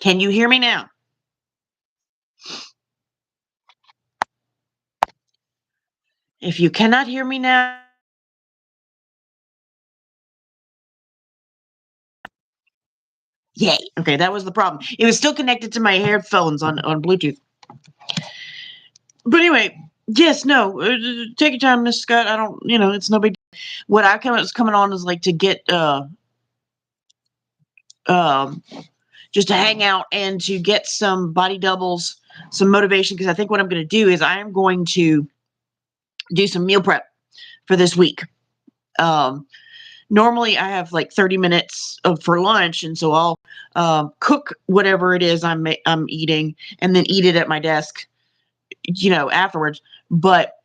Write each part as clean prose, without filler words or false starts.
Can you hear me now? If you cannot hear me now, yay. Okay, that was the problem. It was still connected to my headphones on Bluetooth. But anyway, yes, no, take your time, Miss Scott. I don't, it's no big. What I was coming on is like to get um just to hang out and to get some body doubles, some motivation. Because I think what I'm going to do is I am going to do some meal prep for this week. Um, Normally I have like 30 minutes for lunch, and so I'll cook whatever it is I'm eating, and then eat it at my desk, afterwards. But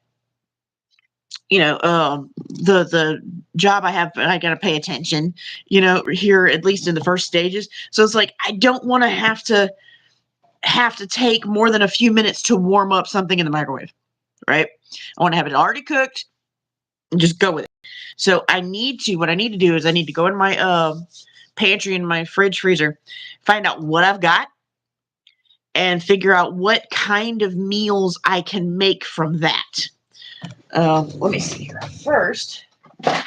the job I have, I got to pay attention, here at least in the first stages. So it's like I don't want to have to take more than a few minutes to warm up something in the microwave, right? I want to have it already cooked and just go with it. So what I need to do is I need to go in my pantry and my fridge freezer, find out what I've got, and figure out what kind of meals I can make from that. Let me see here. First, I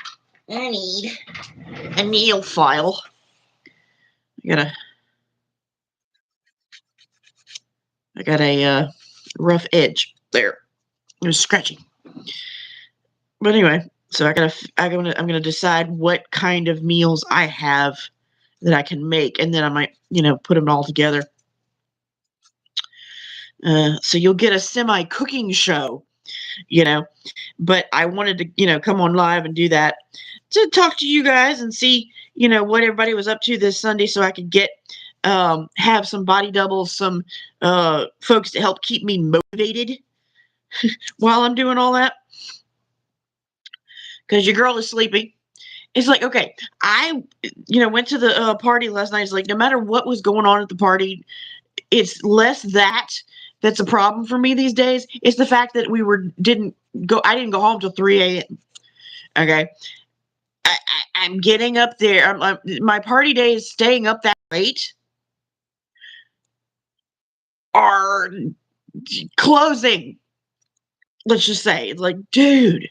need a nail file. I got a rough edge there. It was scratchy. But anyway, so I'm gonna decide what kind of meals I have that I can make, and then I might, put them all together. So you'll get a semi cooking show, but I wanted to, come on live and do that to talk to you guys and see, what everybody was up to this Sunday, so I could have some body doubles, some folks to help keep me motivated while I'm doing all that. Because your girl is sleepy. It's like, okay, I, went to the party last night. It's like, no matter what was going on at the party, it's less that's a problem for me these days. It's the fact that I didn't go home till 3 a.m. Okay. I'm getting up there. My party days staying up that late are closing. Let's just say, it's like, dude,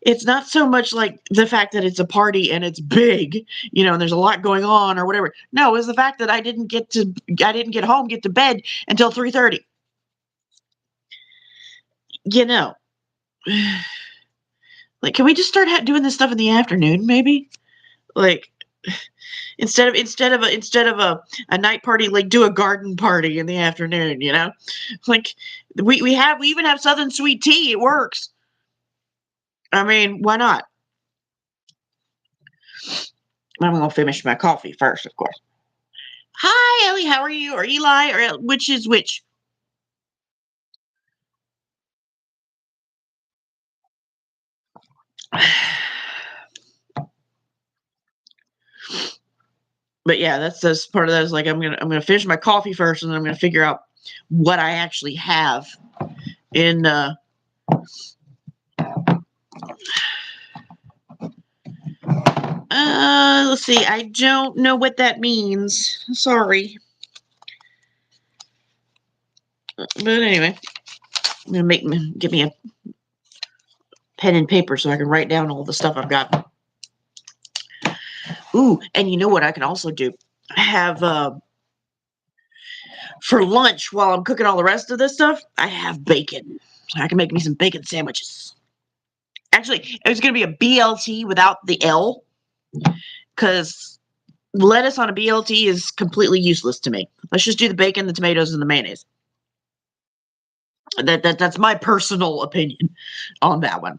it's not so much like the fact that it's a party and it's big, and there's a lot going on or whatever. No, it's the fact that I didn't get to bed until 3:30. Like, can we just start doing this stuff in the afternoon, maybe? Like, instead of a night party, like do a garden party in the afternoon. Like we even have Southern sweet tea. It works. I mean, why not? I'm gonna finish my coffee first, of course. Hi, Ellie. How are you? Or Eli? Or which is which? But yeah, that's part of that. Is like I'm gonna finish my coffee first, and then I'm gonna figure out what I actually have in. Let's see. I don't know what that means. Sorry. But anyway, I'm gonna give me a pen and paper so I can write down all the stuff I've got. Ooh, and you know what I can also do? I have for lunch while I'm cooking all the rest of this stuff, I have bacon. So I can make me some bacon sandwiches. Actually, it's gonna be a BLT without the L, because lettuce on a BLT is completely useless to me. Let's just do the bacon, the tomatoes, and the mayonnaise. That's my personal opinion on that one.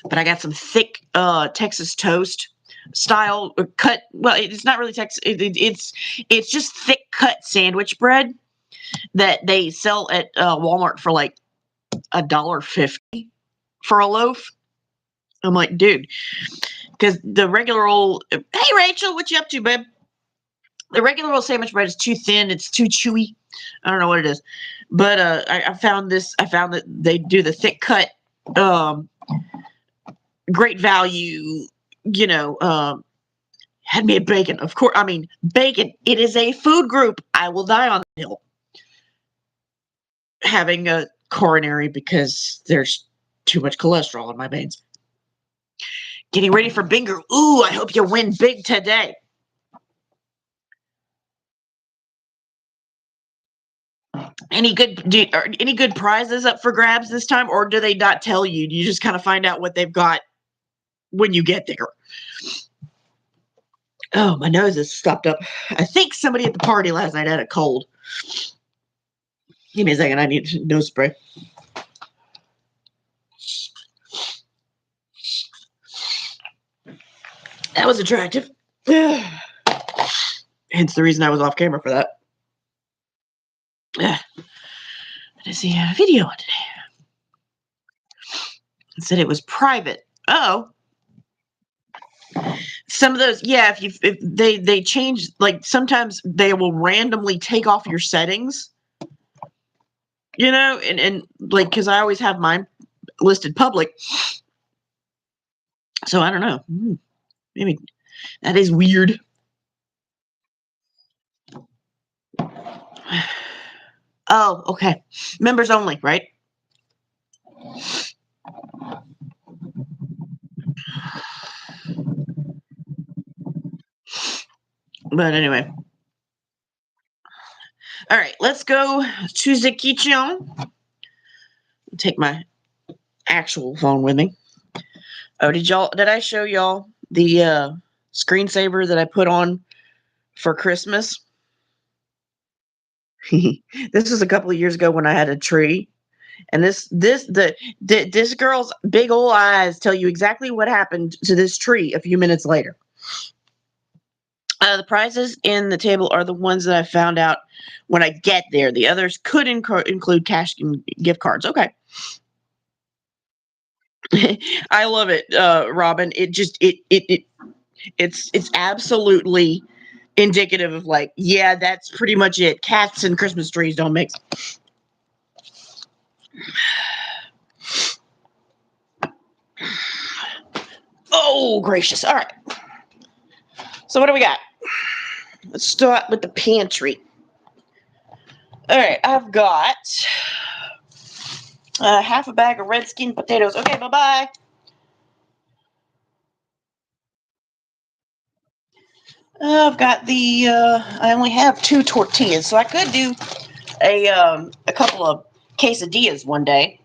But I got some thick Texas toast style cut. Well, it's not really Texas. It's just thick cut sandwich bread that they sell at Walmart for like $1.50 for a loaf. I'm like, dude, because the regular old, hey Rachel, what you up to, babe? The regular old sandwich bread is too thin. It's too chewy. I don't know what it is, but I found this. I found that they do the thick cut great value, had me at bacon. Of course, I mean, bacon, it is a food group. I will die on the hill having a coronary because there's too much cholesterol in my veins. Getting ready for bingo. Ooh, I hope you win big today. Any good prizes up for grabs this time, or do they not tell you? Do you just kind of find out what they've got when you get there? Oh, my nose is stopped up. I think somebody at the party last night had a cold. Give me a second. I need nose spray. That was attractive. Hence the reason I was off camera for that. I didn't see a video on today. It said it was private. Oh. Some of those, yeah, if they change, like sometimes they will randomly take off your settings, and like, because I always have mine listed public. So I don't know. Maybe that is weird. Oh, okay. Members only, right? But anyway. All right, let's go to the kitchen. Take my actual phone with me. Oh, did I show y'all the screensaver that I put on for Christmas? This was a couple of years ago when I had a tree. And this girl's big old eyes tell you exactly what happened to this tree a few minutes later. The prizes in the table are the ones that I found out when I get there. The others could include cash and gift cards. Okay. I love it, Robin. It's absolutely indicative of like, yeah, that's pretty much it. Cats and Christmas trees don't mix. Oh, gracious. All right. So what do we got? Let's start with the pantry. All right, I've got half a bag of red skin potatoes. Okay, bye-bye. I've got I only have 2 tortillas, so I could do a couple of quesadillas one day.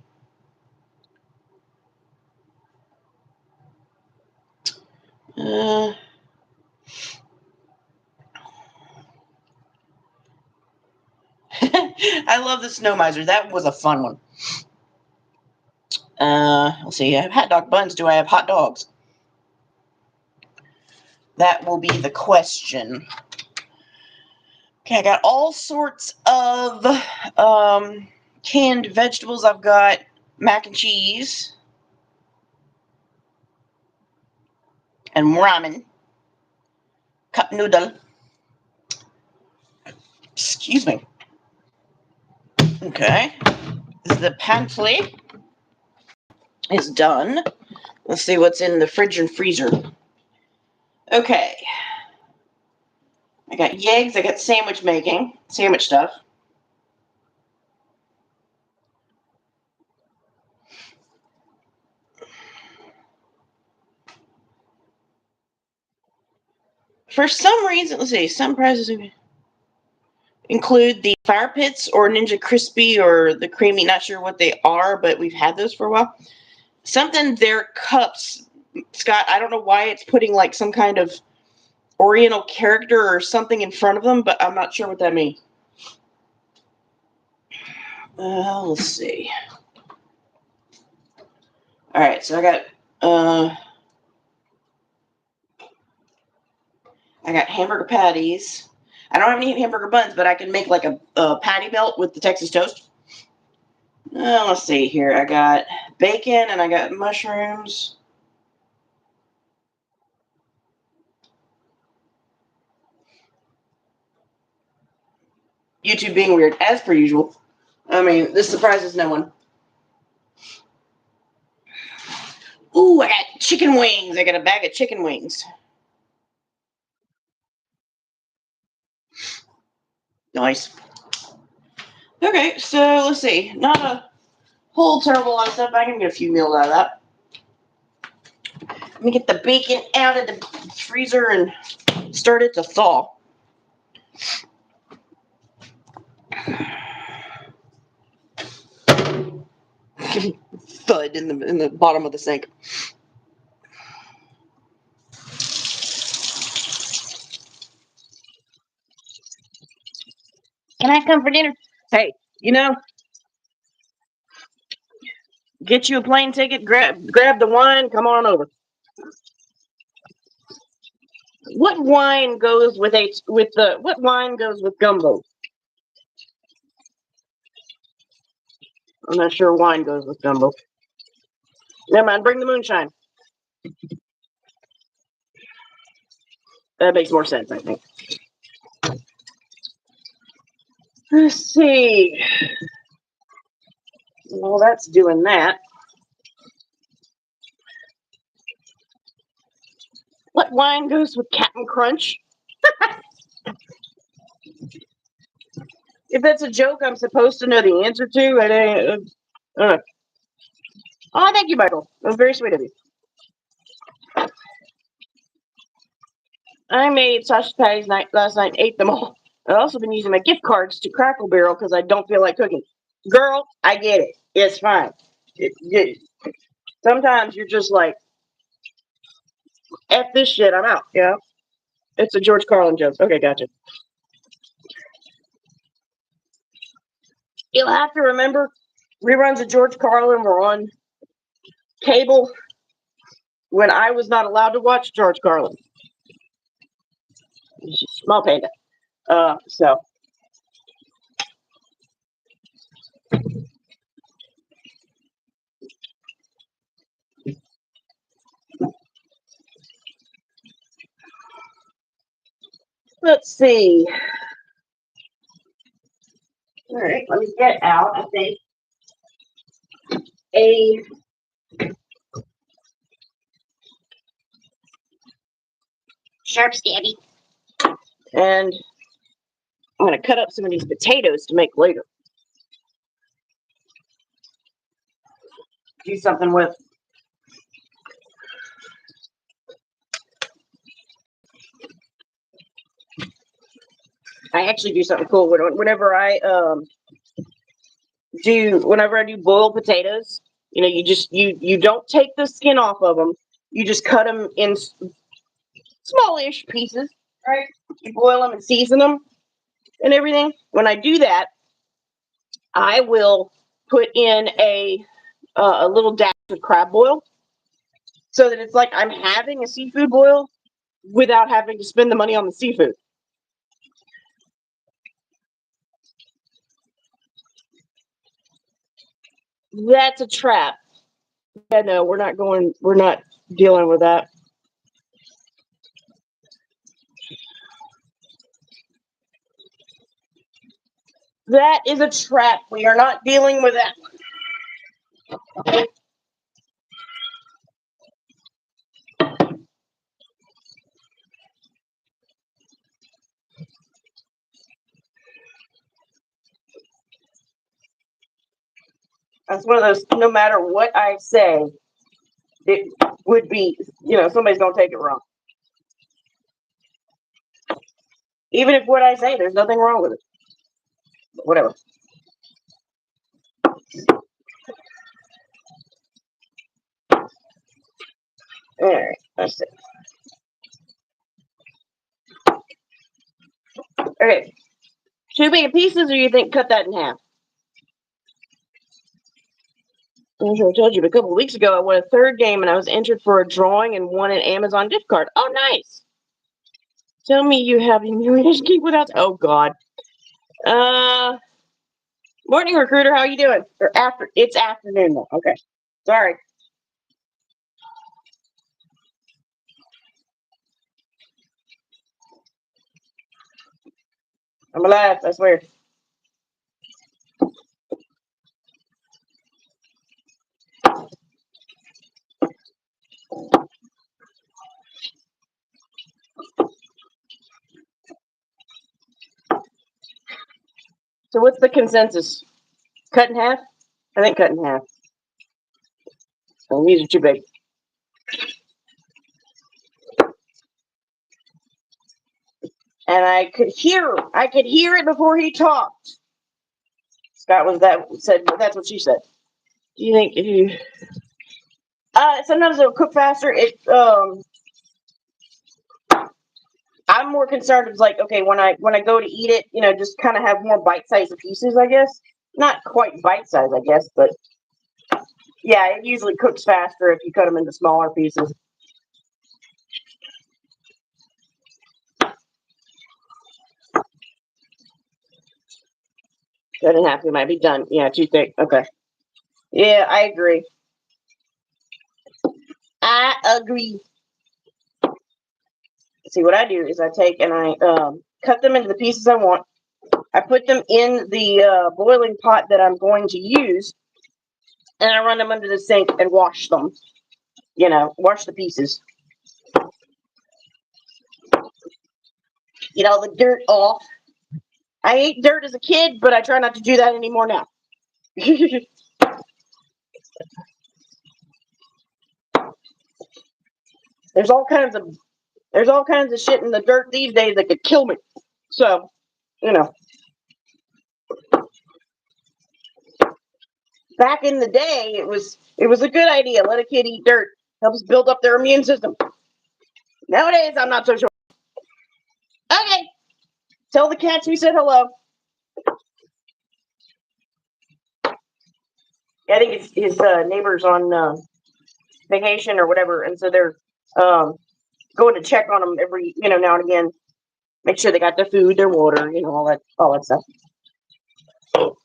I love the snow miser. That was a fun one. Let's see. I have hot dog buns. Do I have hot dogs? That will be the question. Okay, I got all sorts of canned vegetables. I've got mac and cheese and ramen, cup noodle. Excuse me. Okay, the pantry is done. Let's see what's in the fridge and freezer. Okay, I got eggs. I got sandwich stuff. For some reason, let's see, some prices include the fire pits or Ninja Crispy or the creamy. Not sure what they are, but we've had those for a while. Something, their cups, Scott, I don't know why it's putting like some kind of oriental character or something in front of them, but I'm not sure what that means. Let's see. All right, so I got hamburger patties. I don't have any hamburger buns, but I can make like a patty melt with the Texas toast. Let's see here. I got bacon and I got mushrooms. YouTube being weird, as per usual. I mean, this surprises no one. Ooh, I got chicken wings. I got a bag of chicken wings. Nice. Okay, so let's see. Not a whole terrible lot of stuff. I can get a few meals out of that. Let me get the bacon out of the freezer and start it to thaw. Thud in the bottom of the sink. Can I come for dinner? Hey, get you a plane ticket, grab the wine, come on over. What wine goes with gumbo? I'm not sure wine goes with gumbo. Never mind, bring the moonshine. That makes more sense, I think. Let's see. Well, that's doing that. What wine goes with Captain Crunch? If that's a joke, I'm supposed to know the answer to. I don't know. Oh, thank you, Michael. That was very sweet of you. I made sausage patties last night and ate them all. I've also been using my gift cards to Crackle Barrel because I don't feel like cooking. Girl, I get it. It's fine. Sometimes you're just like, F this shit, I'm out. Yeah. It's a George Carlin joke. Okay, gotcha. You'll have to remember, reruns of George Carlin were on cable when I was not allowed to watch George Carlin. Small panda. So. Let's see. All right, let me get out, I think, a sharp stabby. And I'm going to cut up some of these potatoes to make later. Do something with. I actually do something cool whenever I do boiled potatoes. You don't take the skin off of them. You just cut them in smallish pieces, right? You boil them and season them and everything. When I do that, I will put in a little dash of crab boil, so that it's like I'm having a seafood boil without having to spend the money on the seafood. That's a trap. Yeah, no, we're not dealing with that. That is a trap. We are not dealing with that. That's one of those, no matter what I say, it would be, somebody's going to take it wrong. Even if what I say, there's nothing wrong with it. But whatever. All right, let's see. Okay. 2 big pieces, or you think cut that in half? I'm sure I told you, but a couple of weeks ago, I won a third game, and I was entered for a drawing and won an Amazon gift card. Oh, nice. Tell me you have humiliation geek without. Oh, God. Morning, recruiter. How are you doing? Or it's afternoon, though. Okay. Sorry. I'm alive, I swear. So what's the consensus? Cut in half? I think cut in half. Oh, these are too big. And I could hear it before he talked. Scott said that's what she said. Do you think if you sometimes it'll cook faster. I'm more concerned with like, okay, when I go to eat it, just kind of have more bite-sized pieces, I guess. Not quite bite-sized, I guess, but yeah, it usually cooks faster if you cut them into smaller pieces. Cut in half, it might be done. Yeah, too thick. Okay. Yeah, I agree. See, what I do is I take and I cut them into the pieces I want. I put them in the boiling pot that I'm going to use, and I run them under the sink and wash them. Wash the pieces. Get all the dirt off. I ate dirt as a kid, but I try not to do that anymore now. There's all kinds of shit in the dirt these days that could kill me. So, back in the day, it was a good idea. Let a kid eat dirt. Helps build up their immune system. Nowadays, I'm not so sure. Okay. Tell the cats we said hello. I think it's his neighbors on vacation or whatever, and so they're going to check on them every now and again. Make sure they got their food, their water, all that stuff. All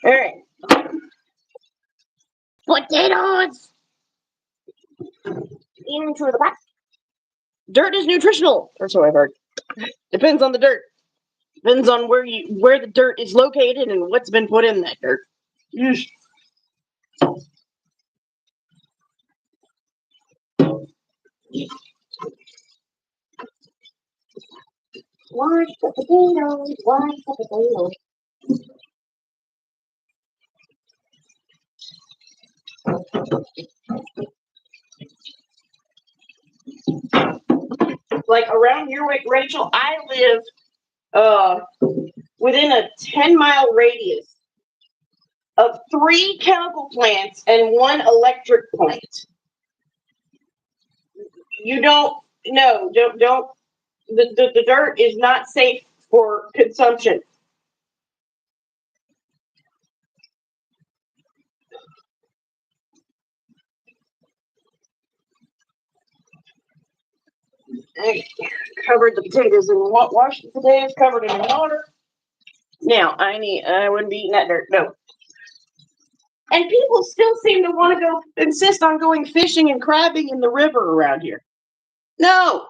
right. Potatoes into the pot. Dirt is nutritional, or so I've heard. Depends on the dirt. Depends on where the dirt is located and what's been put in that dirt. Wash the potatoes. Wash the potatoes. Like around here, Rachel, I live within a 10-mile radius of 3 chemical plants and 1 electric plant. You don't the dirt is not safe for consumption. I covered the potatoes in washed the potatoes, covered them in water. Now I wouldn't be eating that dirt, no. And people still seem to want to insist on going fishing and crabbing in the river around here. No.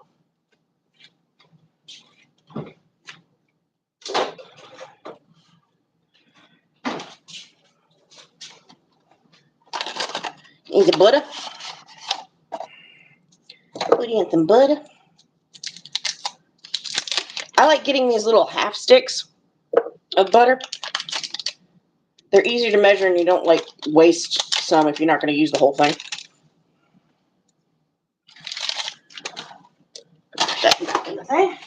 Need the butter. Put in some butter. I like getting these little half sticks of butter. They're easy to measure and you don't waste some if you're not going to use the whole thing. Put that back in the thing.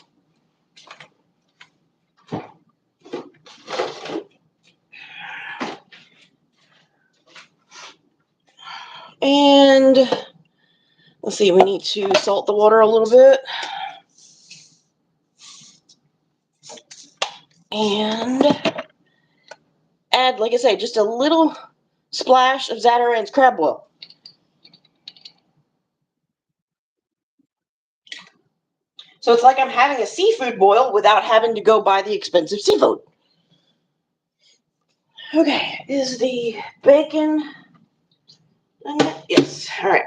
And let's see, we need to salt the water a little bit. And add, like I say, just a little splash of Zatarain's crab oil. So it's like I'm having a seafood boil without having to go buy the expensive seafood. Okay, is the bacon? Yes, all right.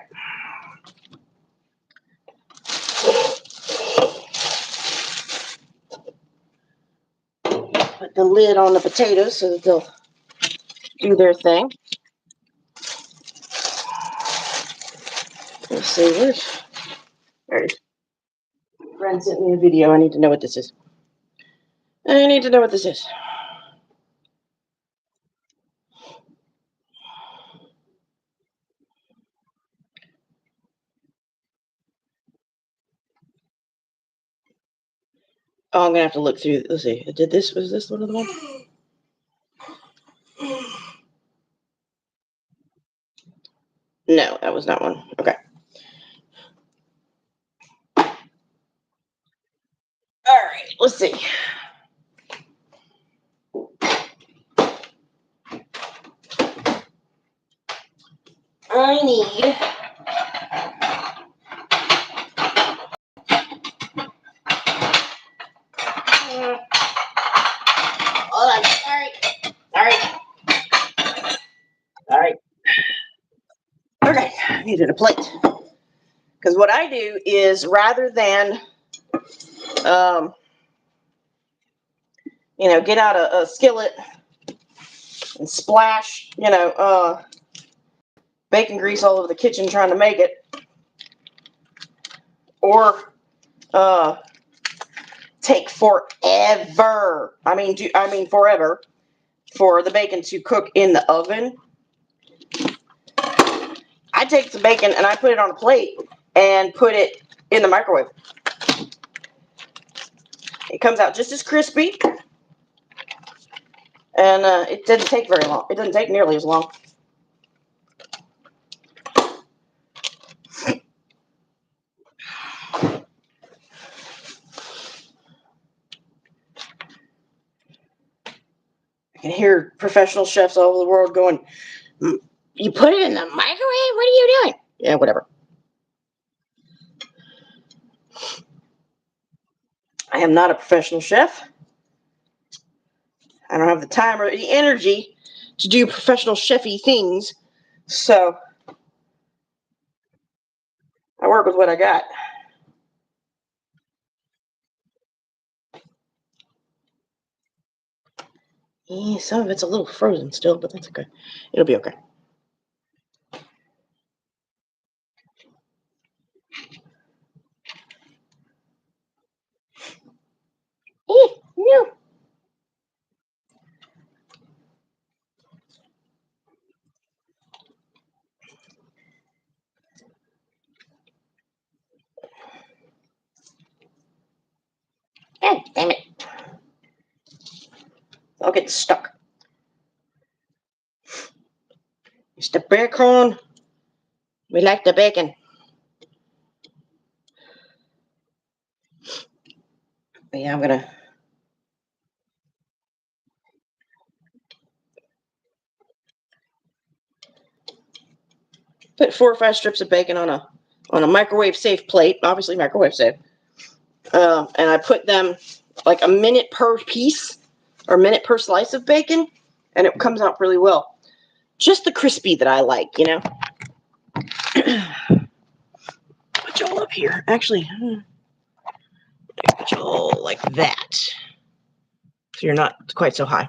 Put the lid on the potatoes so that they'll do their thing. Let's see, there it is. Friend sent me a video. I need to know what this is. I need to know what this is. Oh, I'm gonna have to look through. Let's see. Was this one of the ones? No, that was not one. Okay. All right, let's see. I need hold on. Sorry. Okay, I needed a plate. Because what I do is rather than, get out a skillet and splash, bacon grease all over the kitchen trying to make it, or take forever. I mean forever for the bacon to cook in the oven. I take the bacon and I put it on a plate and put it in the microwave. It comes out just as crispy, and it doesn't take very long. It doesn't take nearly as long. I can hear professional chefs all over the world going, "You put it in the microwave? What are you doing?" Yeah, whatever. I am not a professional chef. I don't have the time or the energy to do professional chefy things, so I work with what I got. Yeah, some of it's a little frozen still, but that's okay. It'll be okay. No. God damn it. I'll get stuck. Mr. Bacon. We like the bacon. But yeah, I'm gonna put 4 or 5 strips of bacon on a microwave safe plate, obviously microwave safe. And I put them like a minute per piece or a minute per slice of bacon, and it comes out really well. Just the crispy that I like, Put y'all up here. Actually, put y'all like that, so you're not quite so high.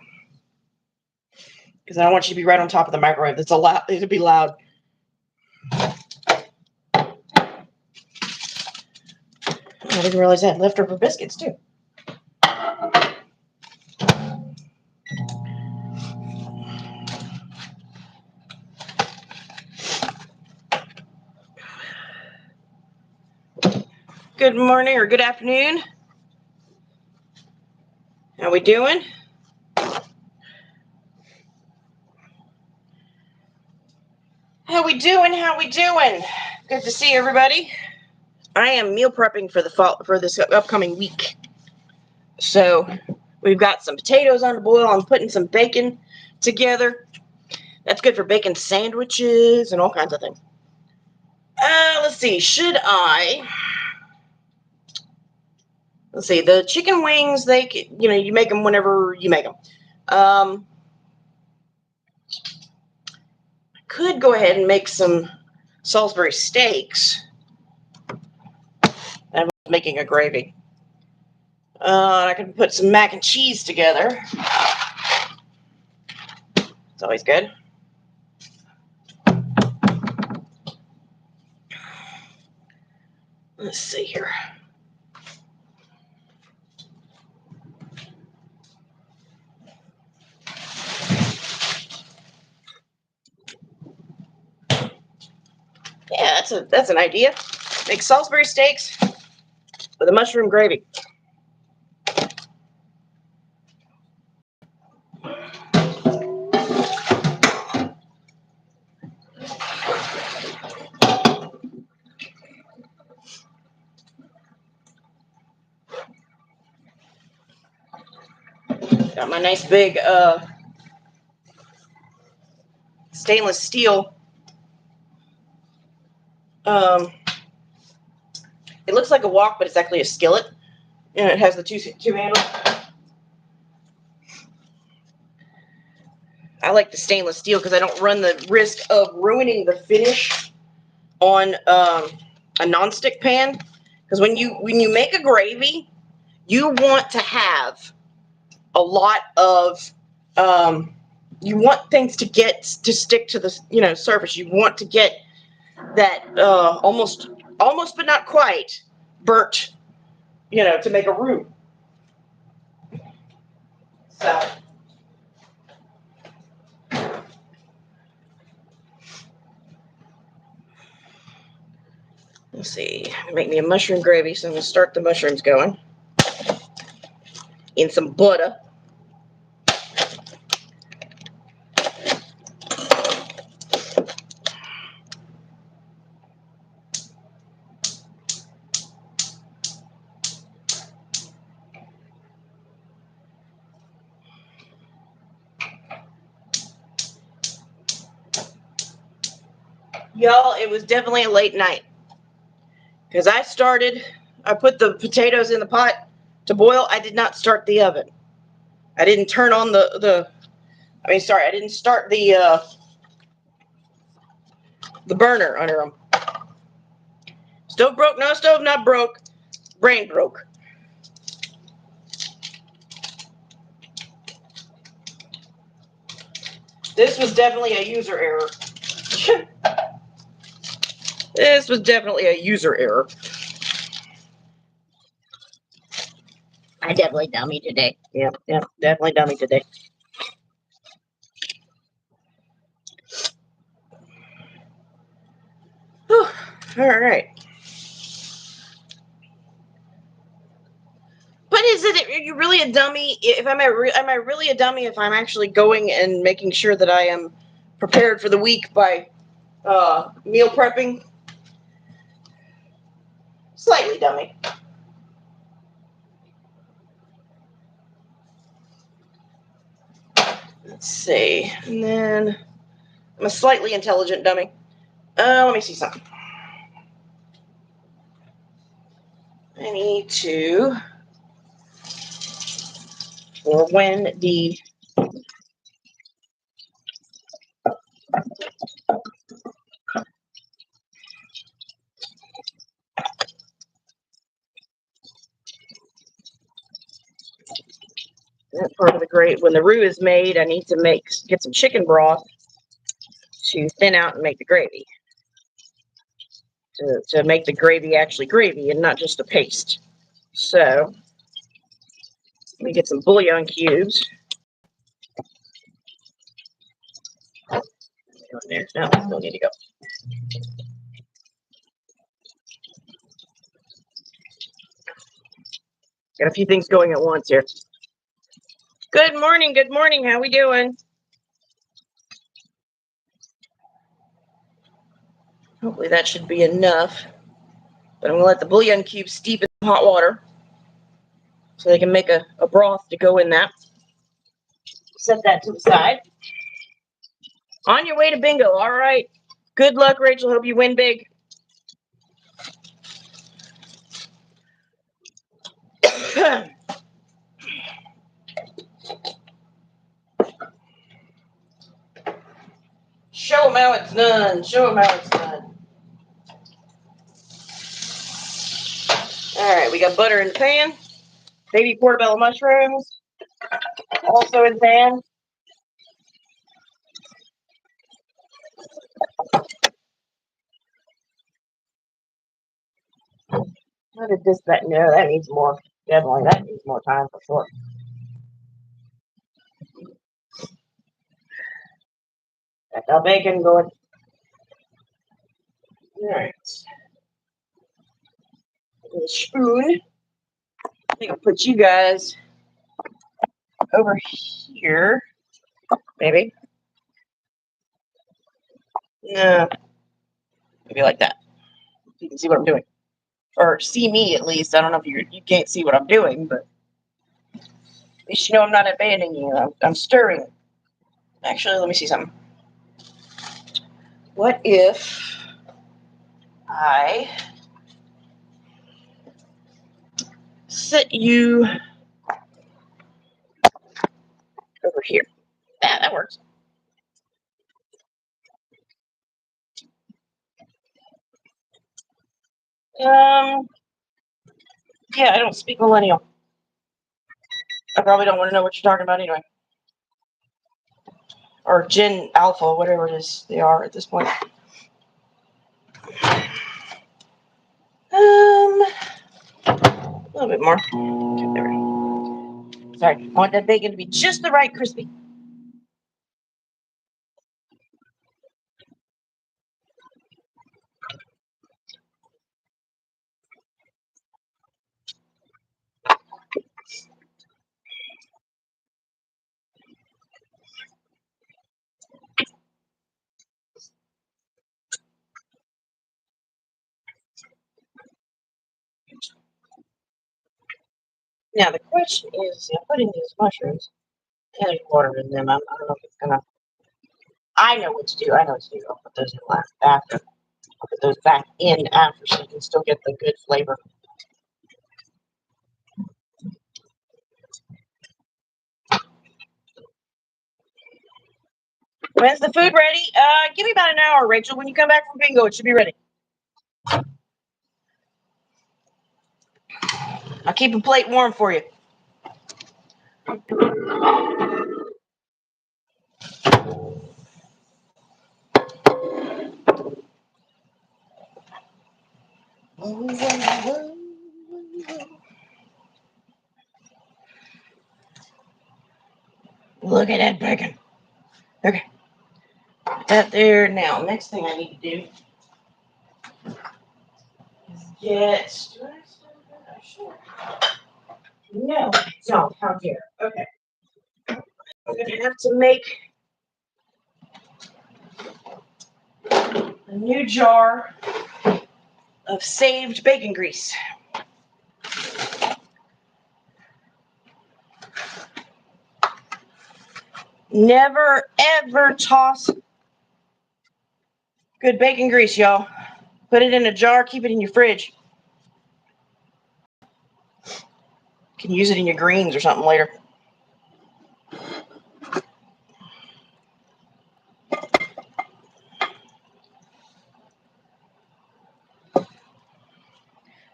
Because I don't want you to be right on top of the microwave. It'll be loud. I didn't realize I had leftover biscuits too. Good morning or good afternoon. How we doing? How we doing? Good to see everybody. I am meal prepping for this upcoming week. So we've got some potatoes on the boil. I'm putting some bacon together. That's good for bacon sandwiches and all kinds of things. Let's see. Let's see. The chicken wings, you make them whenever you make them. I could go ahead and make some Salisbury steaks. I'm making a gravy. I can put some mac and cheese together. It's always good. Let's see here. that's an idea. Make Salisbury steaks with a mushroom gravy. Got my nice big stainless steel. It looks like a wok, but it's actually a skillet, and it has the two handles. I like the stainless steel because I don't run the risk of ruining the finish on a nonstick pan. Because when you make a gravy, you want to have a lot of you want things to stick to the surface. You want to get that almost but not quite burnt, to make a roux. So let's see. Make me a mushroom gravy, so I'm gonna start the mushrooms going in some butter. Y'all, it was definitely a late night because I put the potatoes in the pot to boil. I did not start the oven. I didn't turn on I didn't start the burner under them. Stove broke? No, stove not broke. Brain broke. This was definitely a user error. This was definitely a user error. I definitely dummy today. Yep, definitely dummy today. Whew, all right. But are you really a dummy? Am I really a dummy if I'm actually going and making sure that I am prepared for the week by meal prepping? Slightly dummy. Let's see. And then I'm a slightly intelligent dummy. Let me see something. I need to, for when the that part of the gravy, when the roux is made, I need to get some chicken broth to thin out and make the gravy. To make the gravy actually gravy and not just a paste. So let me get some bouillon cubes. There. No, don't need to go. Got a few things going at once here. Good morning. Good morning. How we doing? Hopefully that should be enough. But I'm going to let the bouillon cubes steep in hot water so they can make a broth to go in that. Set that to the side. On your way to bingo. All right. Good luck, Rachel. Hope you win big. Show them how it's done. Show them how it's done. All right, we got butter in the pan. Baby portobello mushrooms, also in the pan. How did this, no, that needs more. Definitely, that needs more time for sure. Got the bacon going. All right. A spoon. I think I'll put you guys over here. Maybe. No. Maybe like that. You can see what I'm doing. Or see me at least. I don't know if you can't see what I'm doing, but at least you know I'm not abandoning you. I'm stirring. Actually, let me see something. What if I sit you over here? That works. Yeah, I don't speak millennial. I probably don't want to know what you're talking about anyway. Or Gen Alpha, whatever it is they are at this point. A little bit more. Okay, there we go. Sorry, I want that bacon to be just the right crispy. Now the question is, I'm putting these mushrooms and water in them. I don't know if it's gonna. I know what to do. I know what to do. I'll put those in last after. I'll put those back in after, so you can still get the good flavor. When's the food ready? Give me about an hour, Rachel. When you come back from bingo, it should be ready. I'll keep a plate warm for you. Look at that bacon. Okay. Put that there. Now, next thing I need to do is get. Do I still have that? Sure. No, don't. How dare. Okay. I'm going to have to make a new jar of saved bacon grease. Never, ever toss good bacon grease, y'all. Put it in a jar, keep it in your fridge. You can use it in your greens or something later.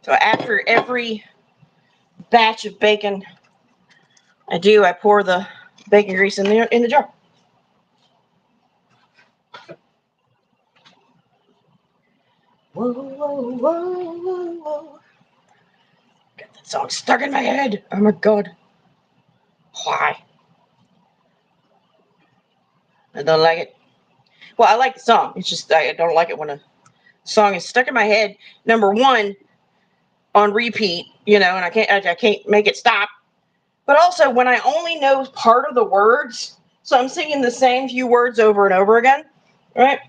So after every batch of bacon I pour the bacon grease in the jar. Whoa, whoa, whoa, whoa, whoa. Got that song stuck in my head. Oh my god. Why? I don't like it. Well, I like the song. It's just I don't like it when a song is stuck in my head. Number one, on repeat, and I can't make it stop. But also when I only know part of the words, so I'm singing the same few words over and over again, right?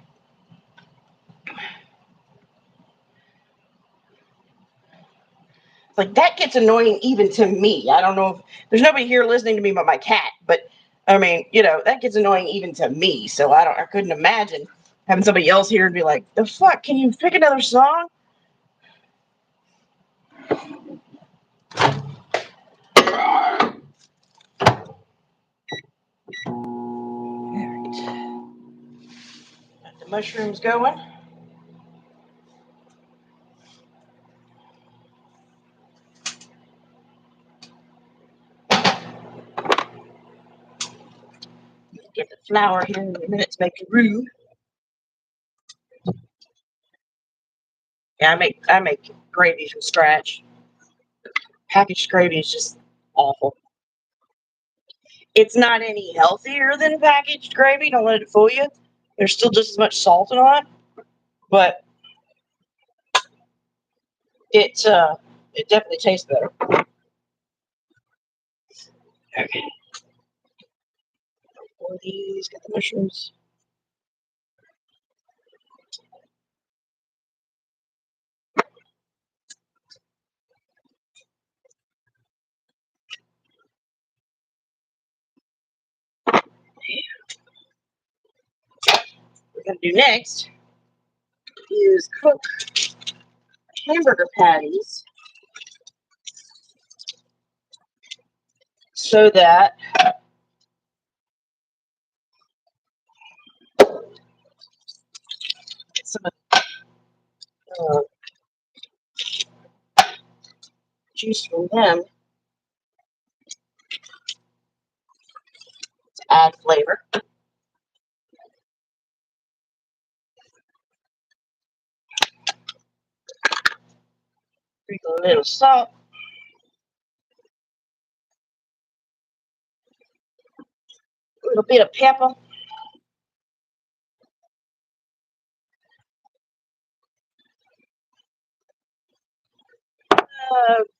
Like that gets annoying even to me. I don't know if there's nobody here listening to me but my cat, but I mean, that gets annoying even to me. So I couldn't imagine having somebody else here and be like, the fuck, can you pick another song? Got the mushrooms going. Get the flour here in a minute to make a roux. Yeah, I make gravy from scratch. Packaged gravy is just awful. It's not any healthier than packaged gravy. Don't let it fool you. There's still just as much salt and all that. But it definitely tastes better. Okay. Pour these, got the mushrooms. What we're gonna do next is cook hamburger patties so that some of the juice from them to add flavor. Sprinkle a little salt. A little bit of pepper.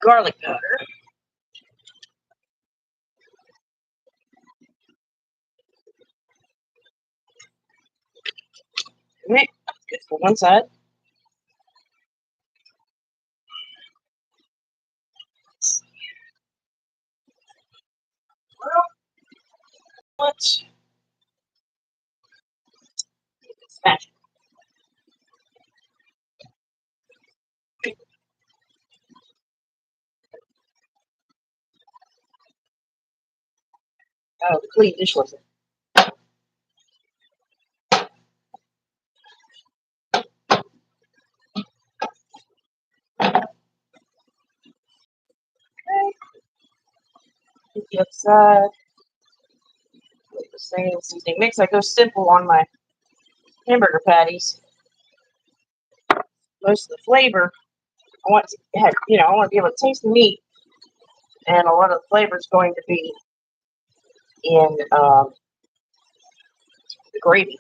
Garlic powder. Okay, good for one side. What? Smash. Oh, the clean dishwasher. Hit the other side. With the same seasoning mix. I go simple on my hamburger patties. Most of the flavor, I want to have, I want to be able to taste the meat, and a lot of the flavor is going to be in the gravy.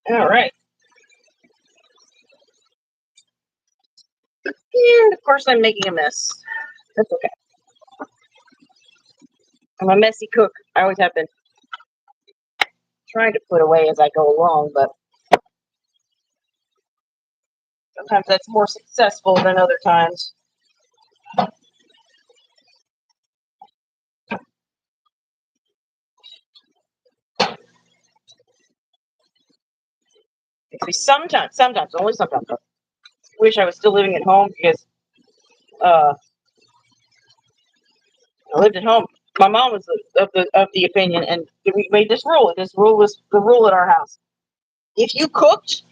All right. And of course, I'm making a mess. That's okay. I'm a messy cook. I always have been trying to put away as I go along, but sometimes that's more successful than other times. Sometimes, only sometimes, I wish I was still living at home because I lived at home. My mom was of the opinion, and we made this rule. This rule was the rule at our house. If you cooked,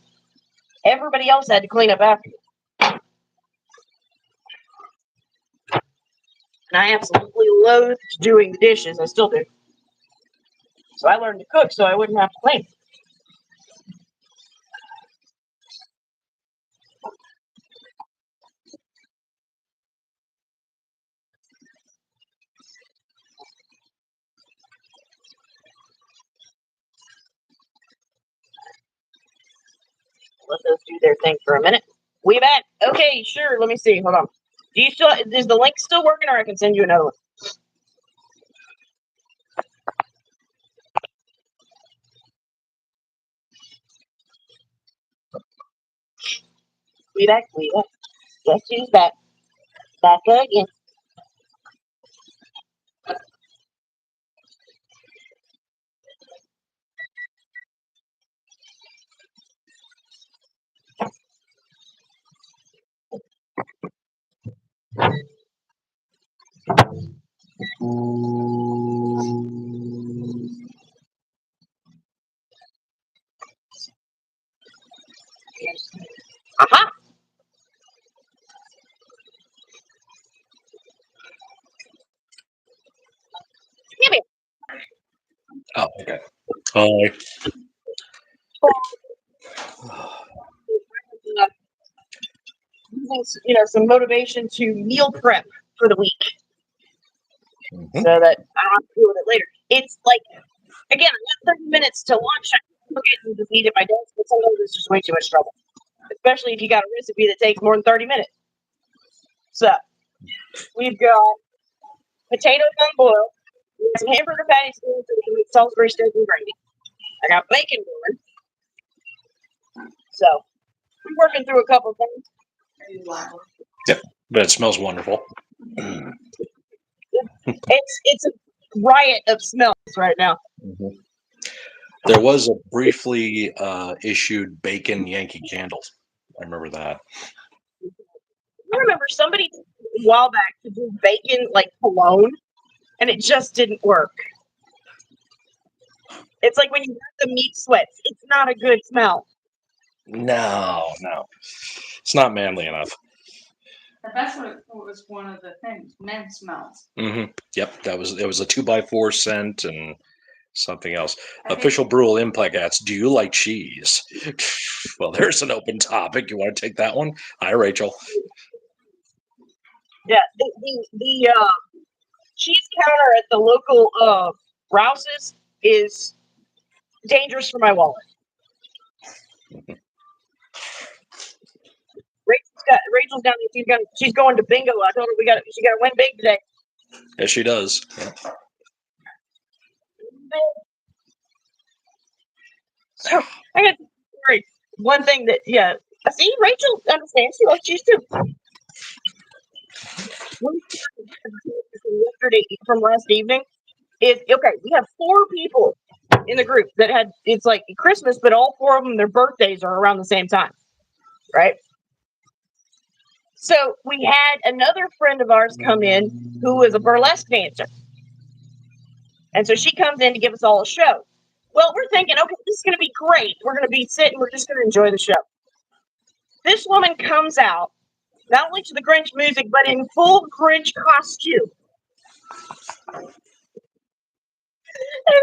everybody else had to clean up after you. And I absolutely loathed doing the dishes. I still do. So I learned to cook so I wouldn't have to clean. Let those do their thing for a minute. We back. Okay, sure. Let me see. Hold on. Do you still is the link still working, or I can send you another one? We back. We back. Guess who's back? Back again. Aha. Give it. Oh, okay. Hi. me, some motivation to meal prep for the week, Mhm. so that I don't have to deal with it later. It's like, again, I got 30 minutes to lunch. I can look at it and just eat at my desk, but sometimes it's just way too much trouble, especially if you got a recipe that takes more than 30 minutes. So we've got potatoes unboiled. We got some hamburger patties so we can make Salisbury steak and gravy. I got bacon going. So we're working through a couple things. But it smells wonderful. It's a riot of smells right now. Mhm. There was a briefly issued bacon Yankee candle. I remember that. I remember somebody a while back to do bacon like cologne, and it just didn't work. It's like when you have the meat sweats, it's not a good smell. No. It's not manly enough. But that's what was one of the things. Men smells. Yep, it was a 2x4 scent and something else. I think- Official Brule Implacats, do you like cheese? Well, there's an open topic. You want to take that one? Hi, Rachel. Yeah, the cheese counter at the local Rouse's is dangerous for my wallet. Rachel's down there. She's going to bingo. I told her she got to win big today. Yes, she does. Yeah. So I got one thing that I see Rachel understands. She loves cheese too. Yesterday from last evening is okay. We have 4 people in the group that had it's like Christmas, but all 4 of them their birthdays are around the same time, right? So we had another friend of ours come in who is a burlesque dancer, and so she comes in to give us all a show. Well, we're thinking, okay, this is going to be great. We're going to be sitting. We're just going to enjoy the show. This woman comes out not only to the Grinch music, but in full Grinch costume. And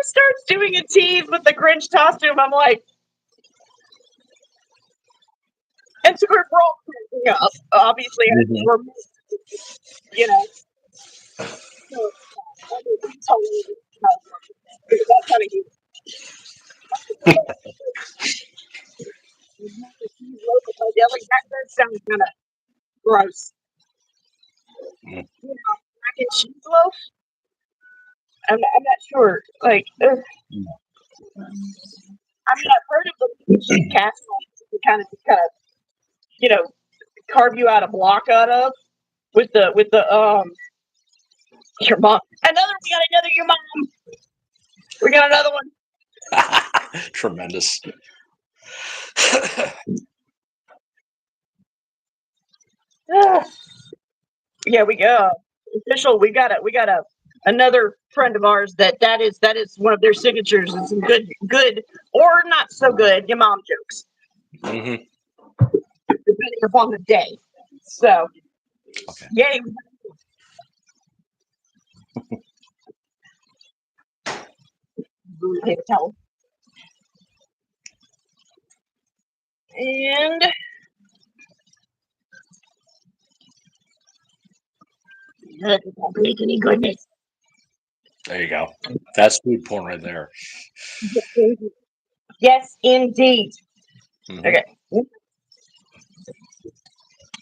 starts doing a tease with the Grinch costume. I'm like, and so we're all cracking up. Obviously, we're, So, that's kind of cute. That sounds kind of gross. Mm. Mac and cheese loaf. I'm not sure. Like, ugh. I mean, I've heard of the cheese casserole to kind of, carve you out a block out of with the your mom. We got another your mom. We got another one. Tremendous. Yeah, we go. Official. We got another friend of ours that is one of their signatures. And some good or not so good your mom jokes, Mm-hmm. depending upon the day. So, Okay. yay. Paper towel. And that won't make any goodness. There you go. That's food porn right there. Yes, indeed. Mhm. Okay.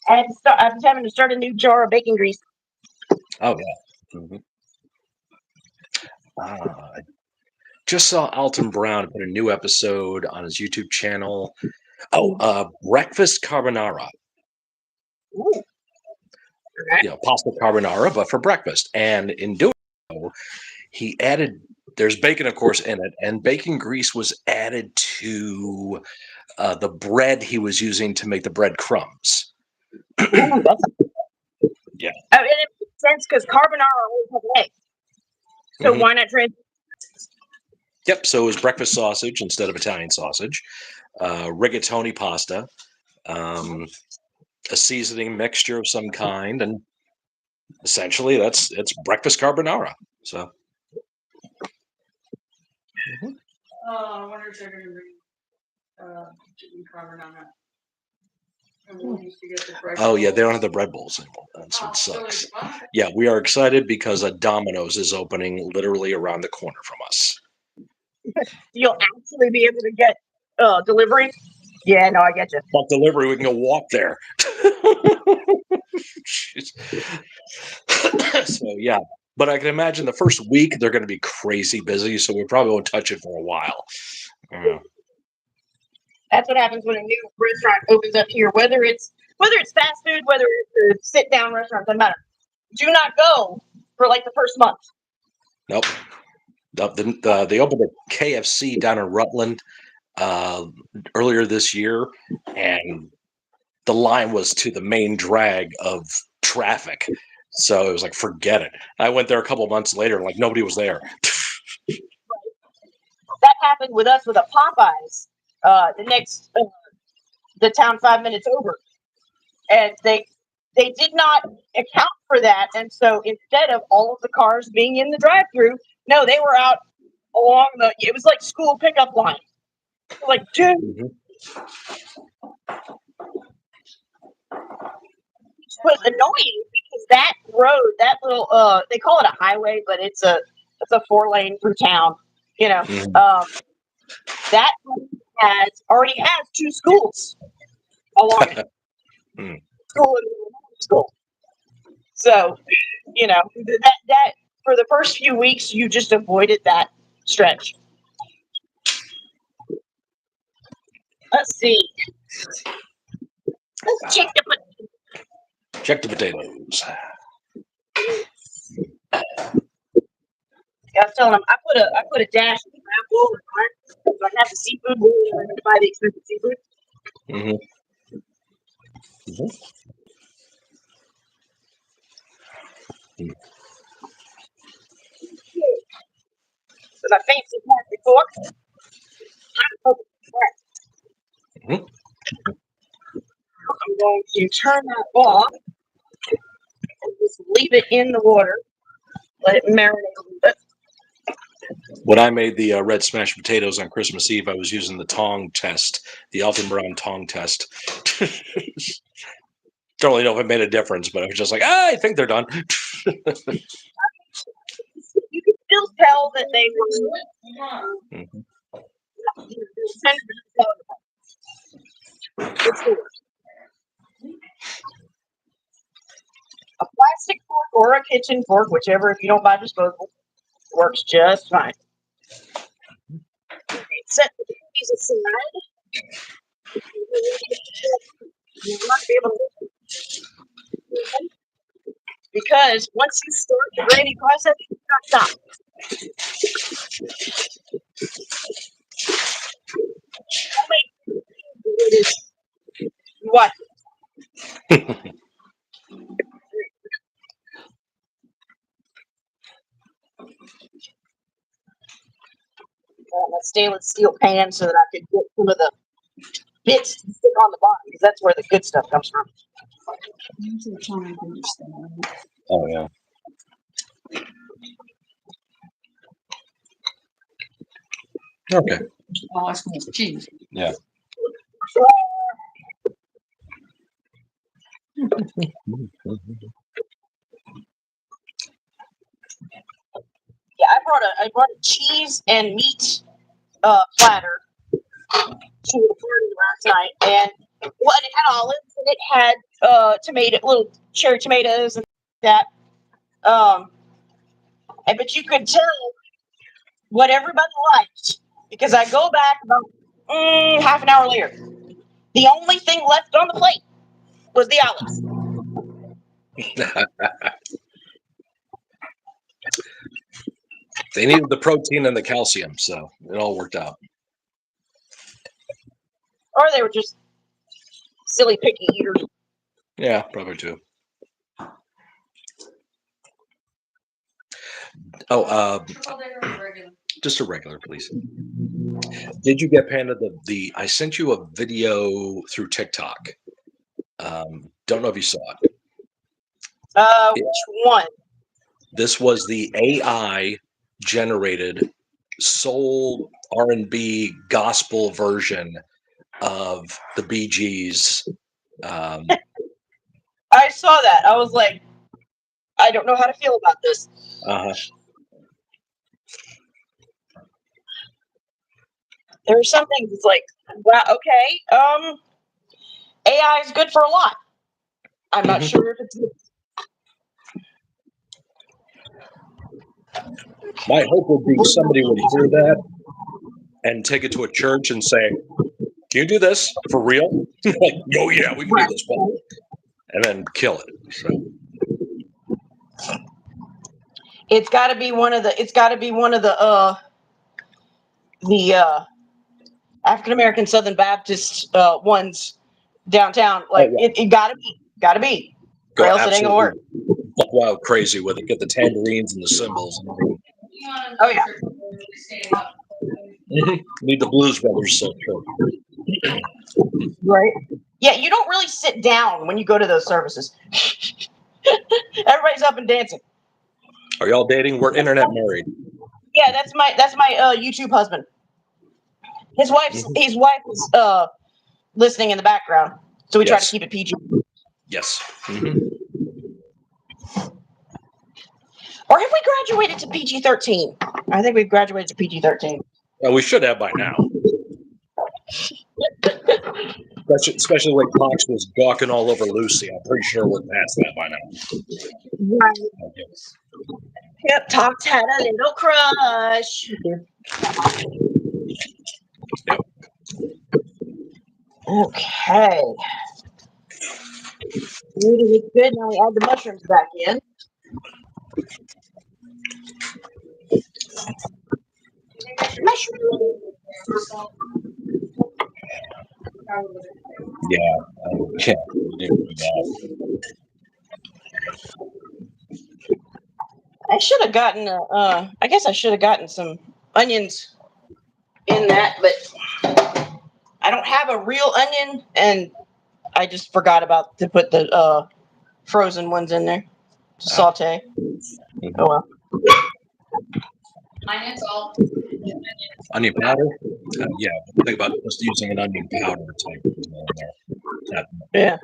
I'm having to start a new jar of baking grease. Oh yeah. Mm-hmm. Just saw Alton Brown put a new episode on his YouTube channel. Breakfast carbonara. Ooh. Okay. Pasta carbonara, but for breakfast. And in doing so, he added. There's bacon, of course, in it, and bacon grease was added to the bread he was using to make the bread crumbs. Ooh, that's Yeah. I mean, it makes sense because carbonara always has eggs. So Mhm. why not trans? Yep. So it was breakfast sausage instead of Italian sausage, rigatoni pasta, a seasoning mixture of some kind, and essentially it's breakfast carbonara. So Oh, I wonder if they're going to bring chicken carbonara. And we used to get the bread Oh yeah, they don't rolls. have the bread bowls anymore. That's Oh, what so sucks. it's fun. Yeah, we are excited because a Domino's is opening literally around the corner from us. You'll actually be able to get delivery. Yeah, no, I get you. But delivery, we can go walk there. So yeah, but I can imagine the first week they're going to be crazy busy, so we probably won't touch it for a while. Yeah. That's what happens when a new restaurant opens up here. Whether it's fast food, whether it's a sit down restaurant, doesn't matter. Do not go for like the first month. Nope. They opened a KFC down in Rutland earlier this year, and the line was to the main drag of traffic. So it was like, forget it. I went there a couple months later, and like nobody was there. That happened with us with a Popeyes. The town 5 minutes over, and they did not account for that, and so instead of all of the cars being in the drive-through, no, they were out along the. It was like school pickup line. Like, dude, Mhm. it was annoying because that road, that little they call it a highway, but it's a 4-lane through town. You know, Mhm. that already has 2 schools along it. Mm. School and elementary school. So, you know, that for the first few weeks you just avoided that stretch. Let's see. Let's check the Check the potatoes. I was telling them I put a dash in the crab bowl, right? So I have the seafood bowl and I'm gonna buy the expensive seafood. Mhm. Mhm. With my fancy plastic fork. Mhm. I'm going to turn that off and just leave it in the water. Let it marinate a little bit. When I made the red smashed potatoes on Christmas Eve, I was using the tong test, the Alton Brown tong test. Don't really know if it made a difference, but I was just like, I think they're done. You can still tell that they were Mhm. it's the worst. A plastic fork or a kitchen fork, whichever, if you don't buy disposable, works just fine. Set the cookies aside. You want to be able to, because once you start the grading process, you cannot stop. It is what? A stainless steel pan so that I could get some of the bits to stick on the bottom because that's where the good stuff comes from. Oh yeah. Okay. Oh, it's more cheese. Yeah. Yeah, I brought a cheese and meat platter to the party last night, and well, it had olives and it had little cherry tomatoes and that. And but you could tell what everybody liked because I go back about half an hour later. The only thing left on the plate was the olives. They needed the protein and the calcium, so it all worked out. Or they were just silly picky eaters. Yeah, probably too. Oh, Oh, they were regular. just a regular, please. Did you get Panda the? I sent you a video through TikTok. Don't know if you saw it. Which one? This was the AI generated soul R&B gospel version of the Bee Gees I saw that. I was like, I don't know how to feel about this. Uh-huh. There are some things it's like, wow, okay, AI is good for a lot. I'm not Mhm. sure if it's My hope would be somebody would hear that and take it to a church and say, "Can you do this for real?" Like, "Oh yeah, we can do this," and then kill it. So, it's got to be one of the African American Southern Baptist ones downtown. Like yeah. it gotta be, or Go else it ain't gonna work. absolutely buck wild crazy with it. Get the tambourines and the cymbals. And everything. Oh, yeah. Need the Blues Brothers church. Right. Yeah, you don't really sit down when you go to those services. Everybody's up and dancing. Are y'all dating? We're internet married. Yeah, that's my YouTube husband. His wife's listening in the background, so we try to Yes. keep it PG. Yes. Or have we graduated to PG-13? I think we've graduated to PG-13. Well, we should have by now. Especially when Cox was gawking all over Lucy. I'm pretty sure we're past that by now. Right. Yep, Tox had a little crush. Yep. Okay. Noodle is good. Now we add the mushrooms back in. Mushroom. Yeah. I should have gotten I guess I should have gotten some onions in that, but I don't have a real onion, and I just forgot about to put the frozen ones in there to saute. Oh well. Onion salt. Onion powder? Yeah. Think about just using an onion powder type in there. Yeah.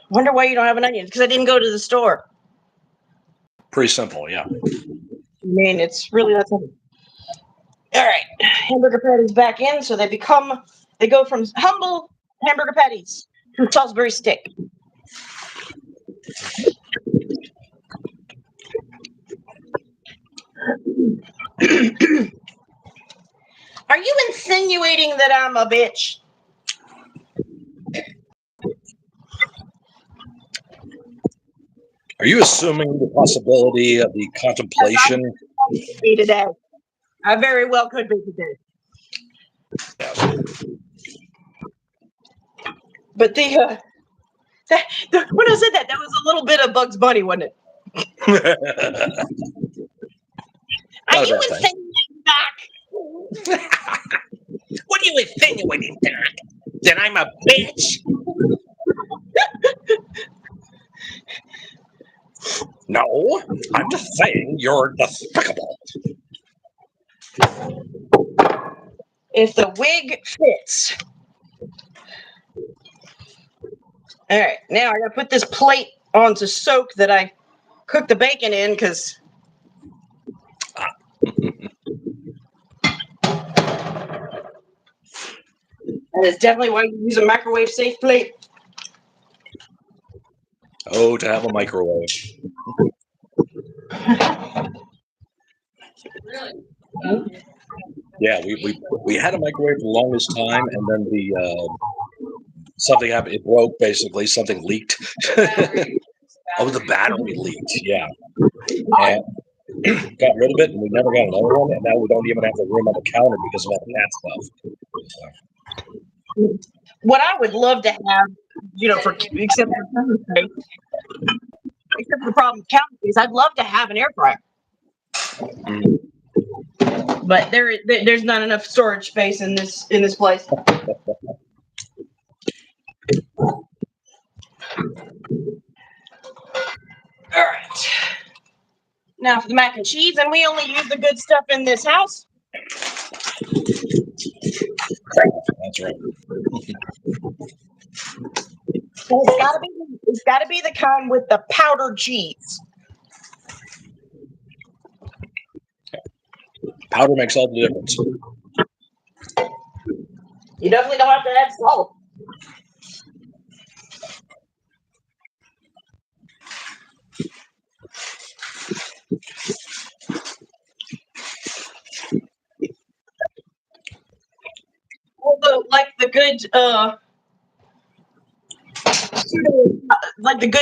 Wonder why you don't have an onion? Because I didn't go to the store. Pretty simple, yeah. I mean, it's really that simple. All right, hamburger patties back in, so they go from humble hamburger patties to Salisbury stick. Are you insinuating that I'm a bitch? Are you assuming the possibility of the contemplation? Be today. I very well could be today. But when I said that was a little bit of Bugs Bunny, wasn't it? Are you insinuating back? What are you insinuating, Doc? That I'm a bitch? No, I'm just saying you're despicable. If the wig fits. All right, now I gotta put this plate on to soak that I cooked the bacon in, because that is definitely why you use a microwave safe plate. Oh, to have a microwave. Really? Yeah, we had a microwave for the longest time, and then the something happened. It broke, basically. Something leaked. Oh, the battery leaked. Yeah. And got rid of it, and we never got another one. And now we don't even have the room on the counter because of all the cat stuff. What I would love to have, except for the problem with counter space, I'd love to have an air fryer. Mm. But there's not enough storage space in this place. All right. Now for the mac and cheese, and we only use the good stuff in this house. That's right. It's gotta be the kind with the powdered cheese. Powder makes all the difference. You definitely don't have to add salt. Although, like the good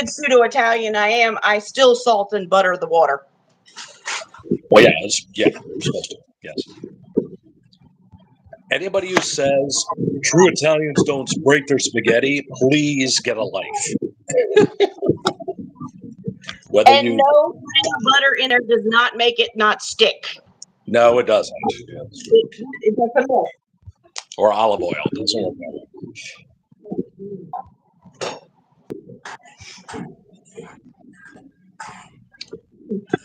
pseudo Italian I am, I still salt and butter the water. Well, yeah, you're supposed to. Yes. Anybody who says true Italians don't break their spaghetti, please get a life. Whether And you no kind of butter in there does not make it not stick. no, it doesn't. It doesn't work. Or olive oil doesn't work that way.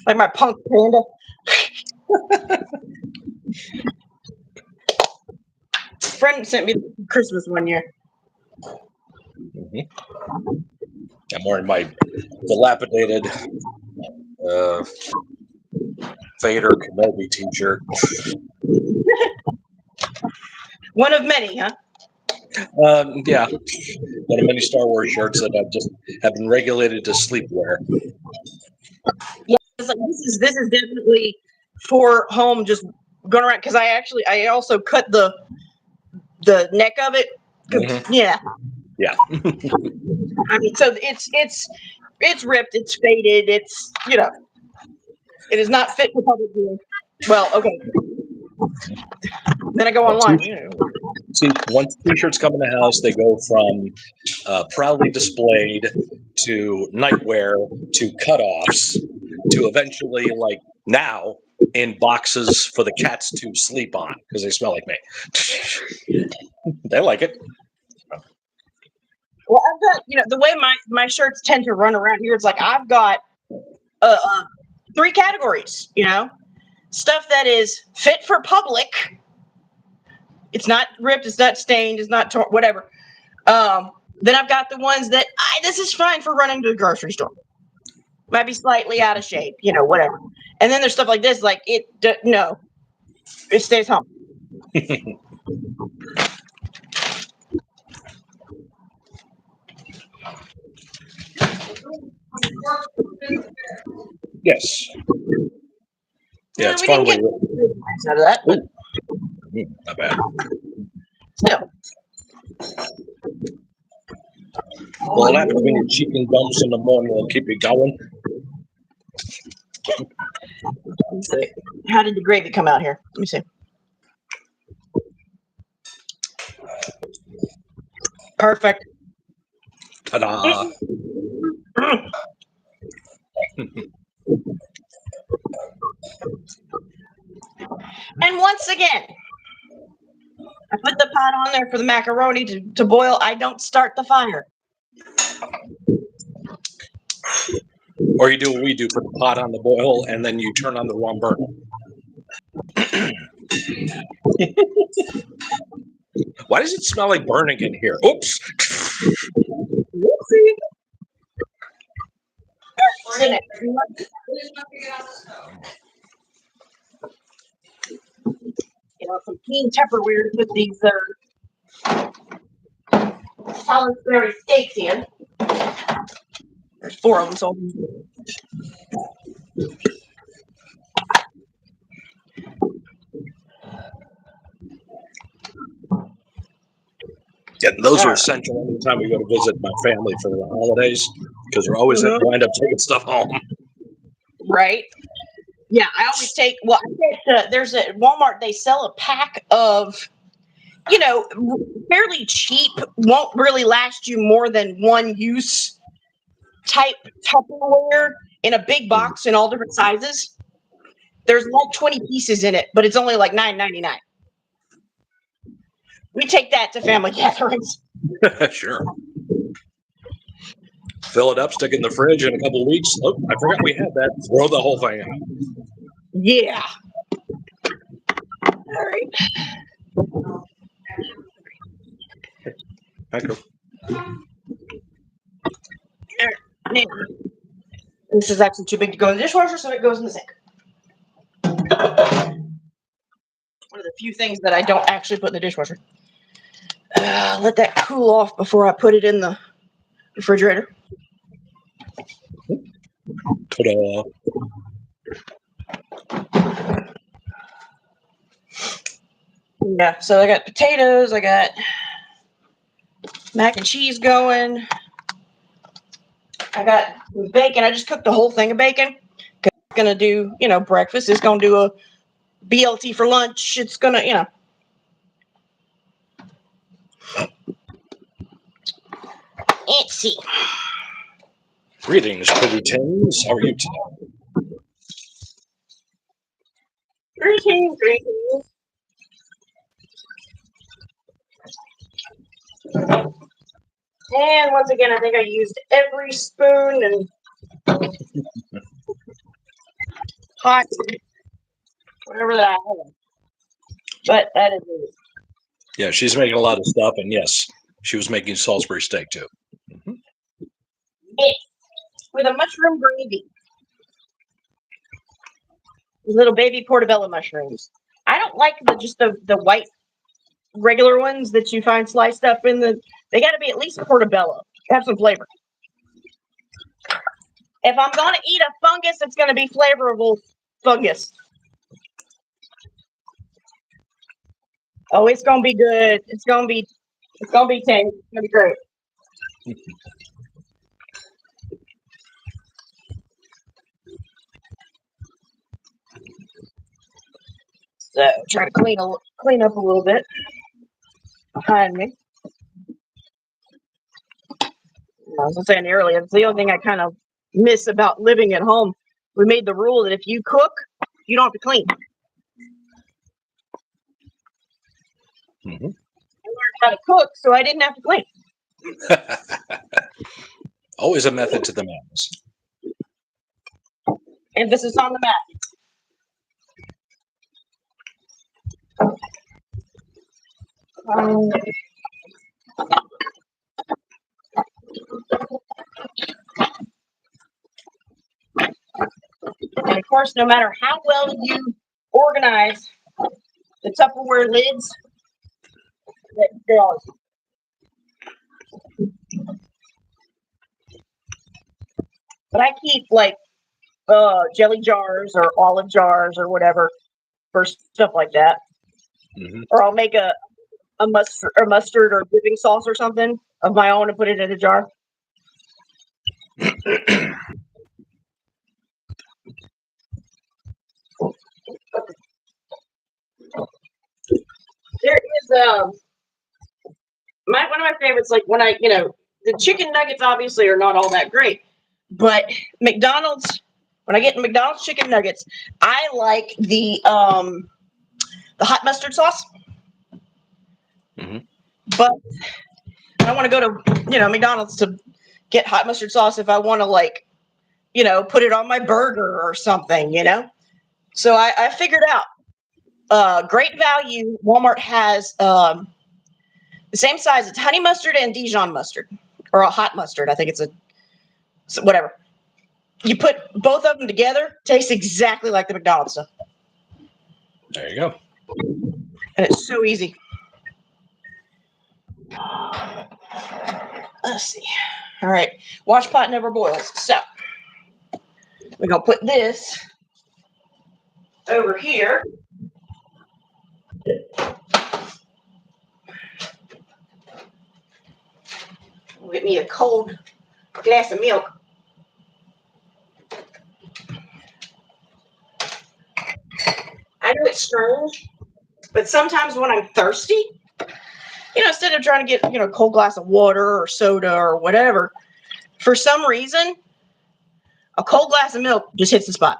Like my punk panda. Friend sent me Christmas one year. Mm-hmm. I'm wearing my dilapidated Vader Kenobi t-shirt. One of many, huh? Yeah, one of many Star Wars shirts that I've just have been regulated to sleepwear. Yeah, it's like, this is definitely for home, just going around. Because I also cut the neck of it. Mhm. Yeah. Yeah. I mean, so it's ripped, it's faded, it's it is not fit for public viewing. Well, okay. Then I go online. See, once t-shirts come in the house, they go from proudly displayed to nightwear to cutoffs to eventually, like now, in boxes for the cats to sleep on because they smell like me. They like it. Well, I've got the way my shirts tend to run around here. It's like I've got 3 categories. Stuff that is fit for public. It's not ripped. It's not stained. It's not torn. Whatever. Then I've got the ones that this is fine for running to the grocery store. Might be slightly out of shape. Whatever. And then there's stuff like this. Like it stays home. Yes. Yeah, it's we fun. didn't get out of that, but Not bad. still. Well, that happens when your chicken dumps in the morning will keep you going. How did the gravy come out here? Let me see. Perfect. Ta-da! And once again, I put the pot on there for the macaroni to boil. I don't start the fire. Or you do what we do: put the pot on the boil, and then you turn on the wrong burner. Why does it smell like burning in here? Oops. Whoopsie. Some keen Tupperware to put these Salisbury steaks in. There's 4 of them, so Yeah, those are essential anytime we go to visit my family for the holidays because we're always wind up taking stuff home. Right. Yeah, I always take. Well, I get there's a Walmart. They sell a pack of, fairly cheap. Won't really last you more than one use type Tupperware in a big box in all different sizes. There's like 20 pieces in it, but it's only like $9.99. We take that to family gatherings. Sure. Fill it up, stick it in the fridge in a couple of weeks. Oh, I forgot we had that. Throw the whole thing out. Yeah. All right. Okay. Now, this is actually too big to go in the dishwasher, so it goes in the sink. One of the few things that I don't actually put in the dishwasher. Let that cool off before I put it in the refrigerator. Ta-da. Yeah, so I got potatoes, I got mac and cheese going. I got bacon. I just cooked the whole thing of bacon. It's gonna do, breakfast. It's gonna do a BLT for lunch. It's gonna, Let's see. Greetings, pretty tins. How are you today? Greetings. And once again, I think I used every spoon and pot, whatever that I had. But that is it. Yeah, she's making a lot of stuff, and yes, she was making Salisbury steak too. Mhm. Yes, with a mushroom gravy. Little baby portobello mushrooms. I don't like the white regular ones that you find sliced up in the. They got to be at least portobello. Have some flavor. If I'm gonna eat a fungus, it's gonna be flavorful fungus. Oh, it's gonna be good. It's gonna be tasty. It's gonna be great. So try to clean up a little bit behind me. I was saying earlier, it's the only thing I kind of miss about living at home. We made the rule that if you cook, you don't have to clean. Mhm. I learned how to cook, so I didn't have to clean. Always a method to the madness. Emphasis on the math. And of course, no matter how well you organize the Tupperware lids, they're always. But I keep like jelly jars or olive jars or whatever for stuff like that. Mhm. Or I'll make a mustard or dipping sauce or something of my own and put it in a jar. There is one of my favorites, like when the chicken nuggets obviously are not all that great, but McDonald's, when I get McDonald's chicken nuggets, I like the hot mustard sauce. Mhm. But I don't want to go to McDonald's to get hot mustard sauce if I want to put it on my burger or something. So I figured out great value. Walmart has the same size. It's honey mustard and Dijon mustard, or a hot mustard. I think it's whatever. You put both of them together, tastes exactly like the McDonald's stuff. There you go. And it's so easy. Let's see. All right. Wash pot never boils. So we're going to put this over here. Get me a cold glass of milk. I know it's strange, but sometimes when I'm thirsty, instead of trying to get, a cold glass of water or soda or whatever, for some reason, a cold glass of milk just hits the spot.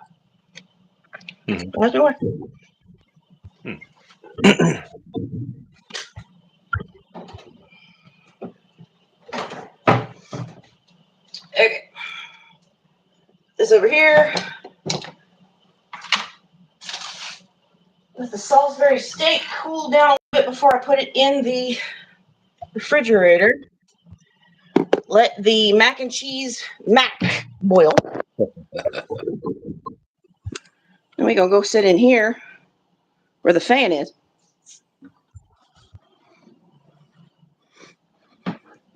Mhm. That's the way. Okay. This over here. Let the Salisbury steak cool down a bit before I put it in the refrigerator. Let the mac and cheese mac boil. And we're gonna go sit in here where the fan is.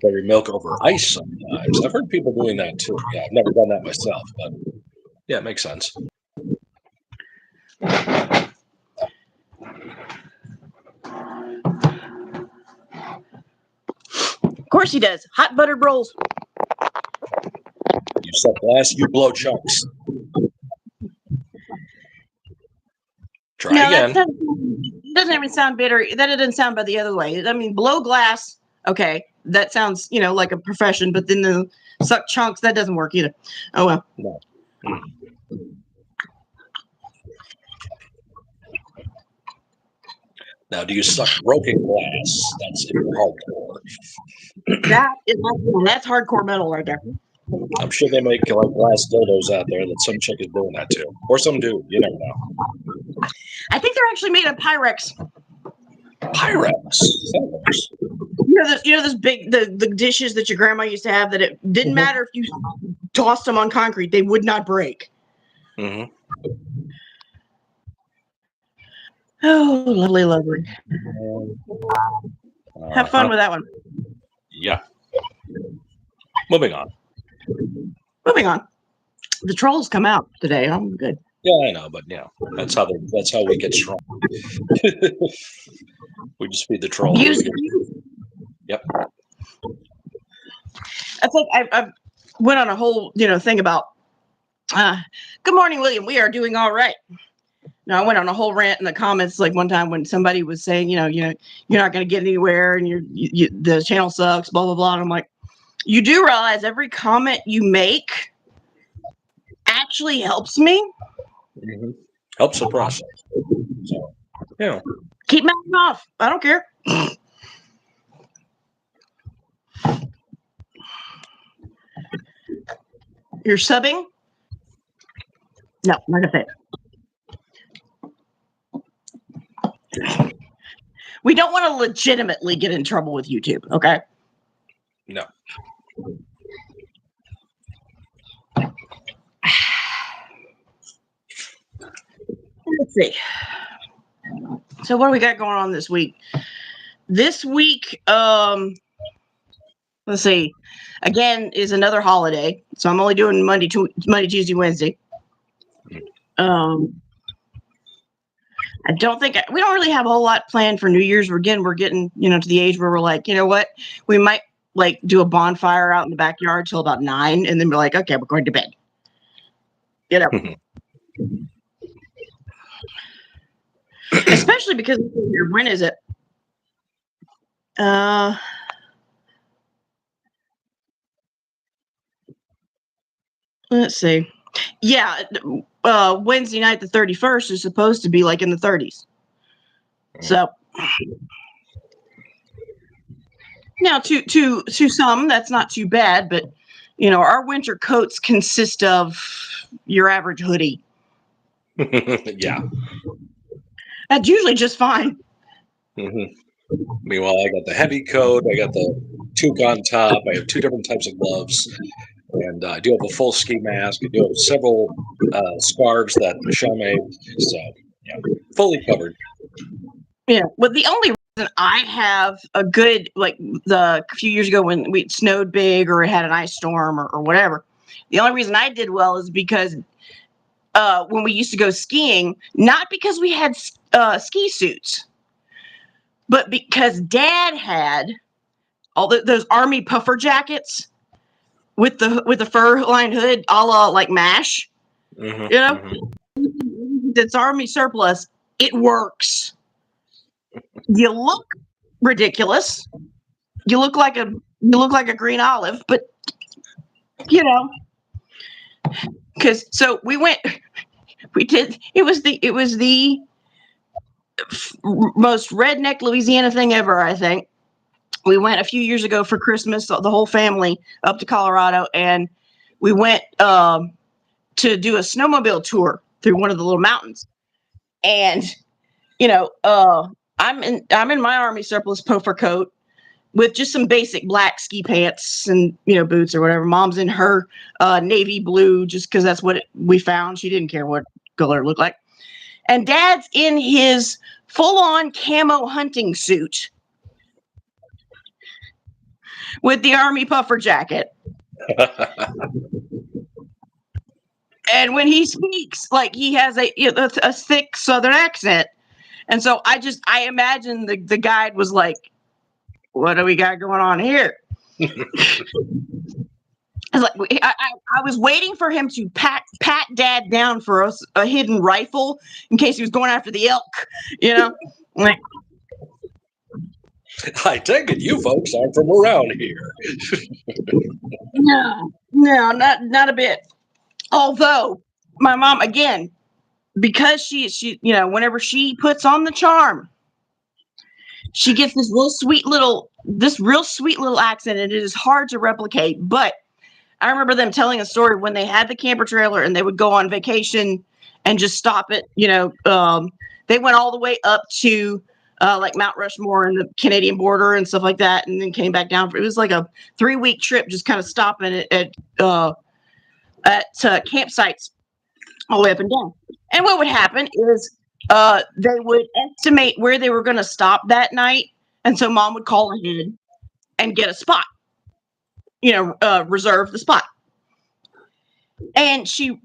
Carry milk over ice sometimes. I've heard people doing that too. Yeah, I've never done that myself, but yeah, it makes sense. Of course he does. Hot buttered rolls. You suck glass, you blow chunks. Try No, again. that doesn't even sound bitter. That doesn't sound bad the other way. I mean, blow glass. Okay, that sounds like a profession, but then the suck chunks, that doesn't work either. Oh well. No. Now, do you suck broken glass? That's if you're hardcore. That's hardcore metal right there. I'm sure they make like glass dildos out there that some chick is doing that too, or some dude. You never know. I think they're actually made of Pyrex. Pyrex. You know those big the dishes that your grandma used to have that it didn't matter if you tossed them on concrete, they would not break. Mm-hmm. Oh, lovely, lovely. Have fun with that one. Yeah. Moving on. Moving on. The trolls come out today. I'm good. Yeah, I know, but that's how we get strong. We just feed the troll. Yep. I think I went on a whole thing about. Good morning, William. We are doing all right. No, I went on a whole rant in the comments like one time when somebody was saying, you're not going to get anywhere and the channel sucks, blah blah blah. And I'm like, you do realize every comment you make actually helps me. Mm-hmm. Helps the process. So, keep mouthing off. I don't care. You're subbing? No, I'm not gonna say it. We don't want to legitimately get in trouble with YouTube, okay? No. Let's see. So what do we got going on this week? This week, let's see. Again, is another holiday. So I'm only doing Monday, Tuesday, Wednesday. I don't think we don't really have a whole lot planned for New Year's. We're getting, to the age where we're like, you know what? We might like do a bonfire out in the backyard till about 9, and then we're like, okay, we're going to bed. Especially because when is it? Let's see. Yeah, Wednesday night, the 31st, is supposed to be like in the 30s. So now, to some, that's not too bad, but our winter coats consist of your average hoodie. Yeah. That's usually just fine. Mm-hmm. Meanwhile, I got the heavy coat. I got the toque on top. I have 2 different types of gloves. And I do have a full ski mask. I do have several scarves that Michelle made. So, fully covered. Yeah. Well, the only reason I have a good, like a few years ago when it snowed big or it had an ice storm or whatever, the only reason I did well is because when we used to go skiing, not because we had ski suits, but because Dad had all those army puffer jackets with the fur lined hood, a la like MASH. Mm-hmm. That's army surplus. It works. You look ridiculous. You look like a green olive, but because so we did. It was the most redneck Louisiana thing ever, I think. We went a few years ago for Christmas, the whole family up to Colorado, and we went to do a snowmobile tour through one of the little mountains. And I'm in my army surplus puffer coat, with just some basic black ski pants and, boots or whatever. Mom's in her navy blue just because that's what we found. She didn't care what color it looked like. And Dad's in his full-on camo hunting suit with the army puffer jacket. And when he speaks, like, he has a thick Southern accent. And so I imagine the guide was like, what do we got going on here? I was waiting for him to pat Dad down for a hidden rifle in case he was going after the elk, Like, I take it you folks aren't from around here. no, not a bit. Although my mom, again, because she whenever she puts on the charm, she gets this real sweet little accent, and it is hard to replicate. But I remember them telling a story when they had the camper trailer and they would go on vacation and just stop it. They went all the way up to like Mount Rushmore and the Canadian border and stuff like that, and then came back down. It was like a 3-week trip, just kind of stopping at campsites all the way up and down. And what would happen is they would estimate where they were going to stop that night, and so Mom would call ahead and get a spot, reserve the spot. And she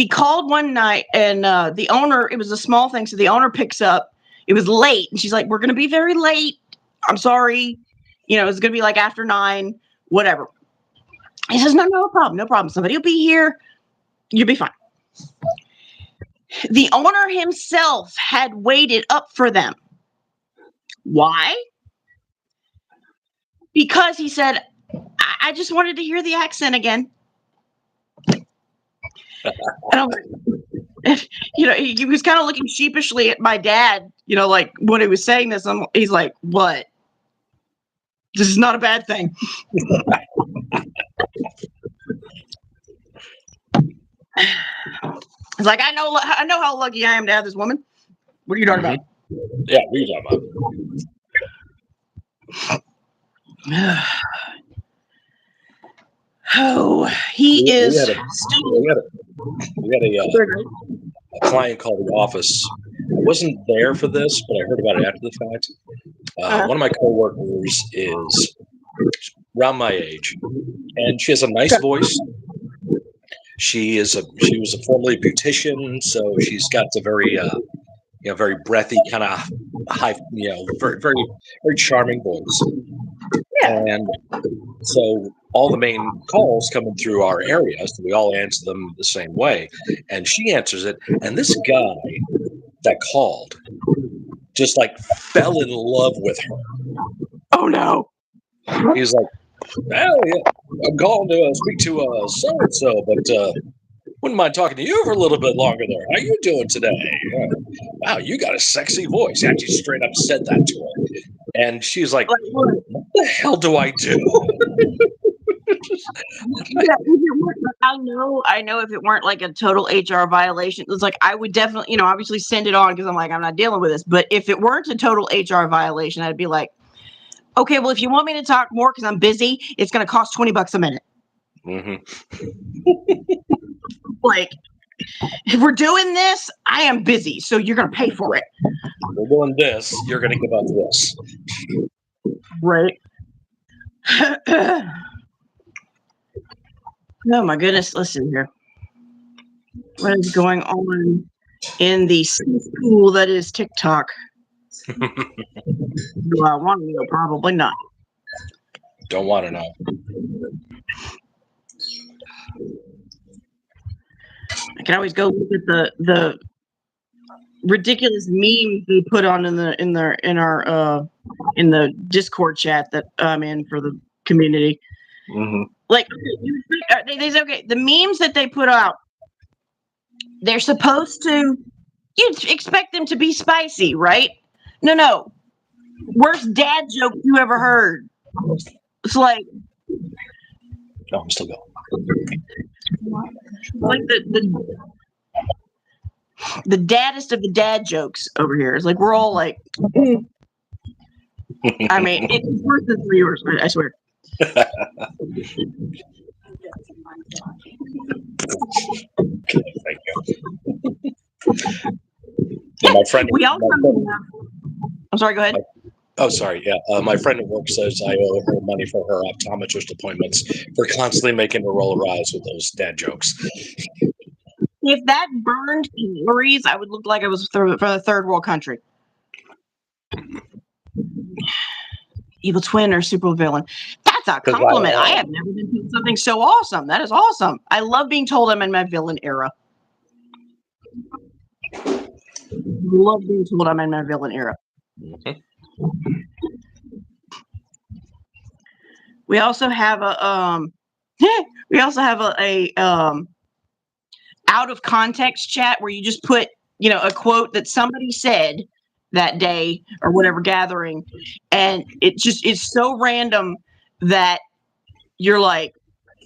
called one night, and the owner, it was a small thing, so the owner picks up. It was late, and she's like, we're going to be very late. I'm sorry. It's going to be like after 9, whatever. He says, no problem. Somebody will be here. You'll be fine. The owner himself had waited up for them. Why? Because he said, I just wanted to hear the accent again. He was kind of looking sheepishly at my dad, like when he was saying this. He's like, what? This is not a bad thing. It's like, I know how lucky I am to have this woman. What are you talking about? Yeah, what are you talking about? Oh, he is we had a client call the office. I wasn't there for this, but I heard about it after the fact. One of my coworkers is around my age, and she has a nice voice. She was a formerly beautician, so she's got a very very breathy, kind of high, very, very, very charming voice. Yeah. And so all the main calls coming through our area, so we all answer them the same way. And she answers it, and this guy that called just like fell in love with her. Oh no! He's like, "Oh yeah, I'm calling to speak to so and so, but wouldn't mind talking to you for a little bit longer there. How you doing today? Wow, you got a sexy voice." Actually, straight up said that to her, and she's like, "What the hell do I do?" I know if it weren't like a total HR violation, it's like I would definitely, obviously send it on because I'm like, I'm not dealing with this. But if it weren't a total HR violation, I'd be like, okay, well, if you want me to talk more because I'm busy, it's going to cost $20 a minute. Mm-hmm. Like, if we're doing this, I am busy, so you're going to pay for it. We're doing this, you're going to give up this. Right. Oh my goodness, listen here. What is going on in the school that is TikTok? Do I want to know? Probably not. Don't want to know. I can always go look at the ridiculous memes they put on in the Discord chat that I'm in for the community. Mm-hmm. Like, they say, okay, the memes that they put out, they're supposed to, you'd expect them to be spicy, right? No. Worst dad joke you ever heard. It's like, no, I'm still going. Like the daddest of the dad jokes over here. It's like we're all like, I mean, it's worse than 3 years. I swear. Thank you. Yeah, my friend. We also. I'm sorry. Go ahead. Oh, sorry. Yeah, my friend at work says I owe her money for her optometrist appointments for constantly making her roll her eyes with those dad jokes. If that burned calories, I would look like I was from a third world country. Evil twin or super villain. That's a 'Cause compliment. I have never been told something so awesome. That is awesome. I love being told I'm in my villain era. Love being told I'm in my villain era. Mhm. We also have a out of context chat where you just put, a quote that somebody said that day or whatever gathering, and it's so random that you're like,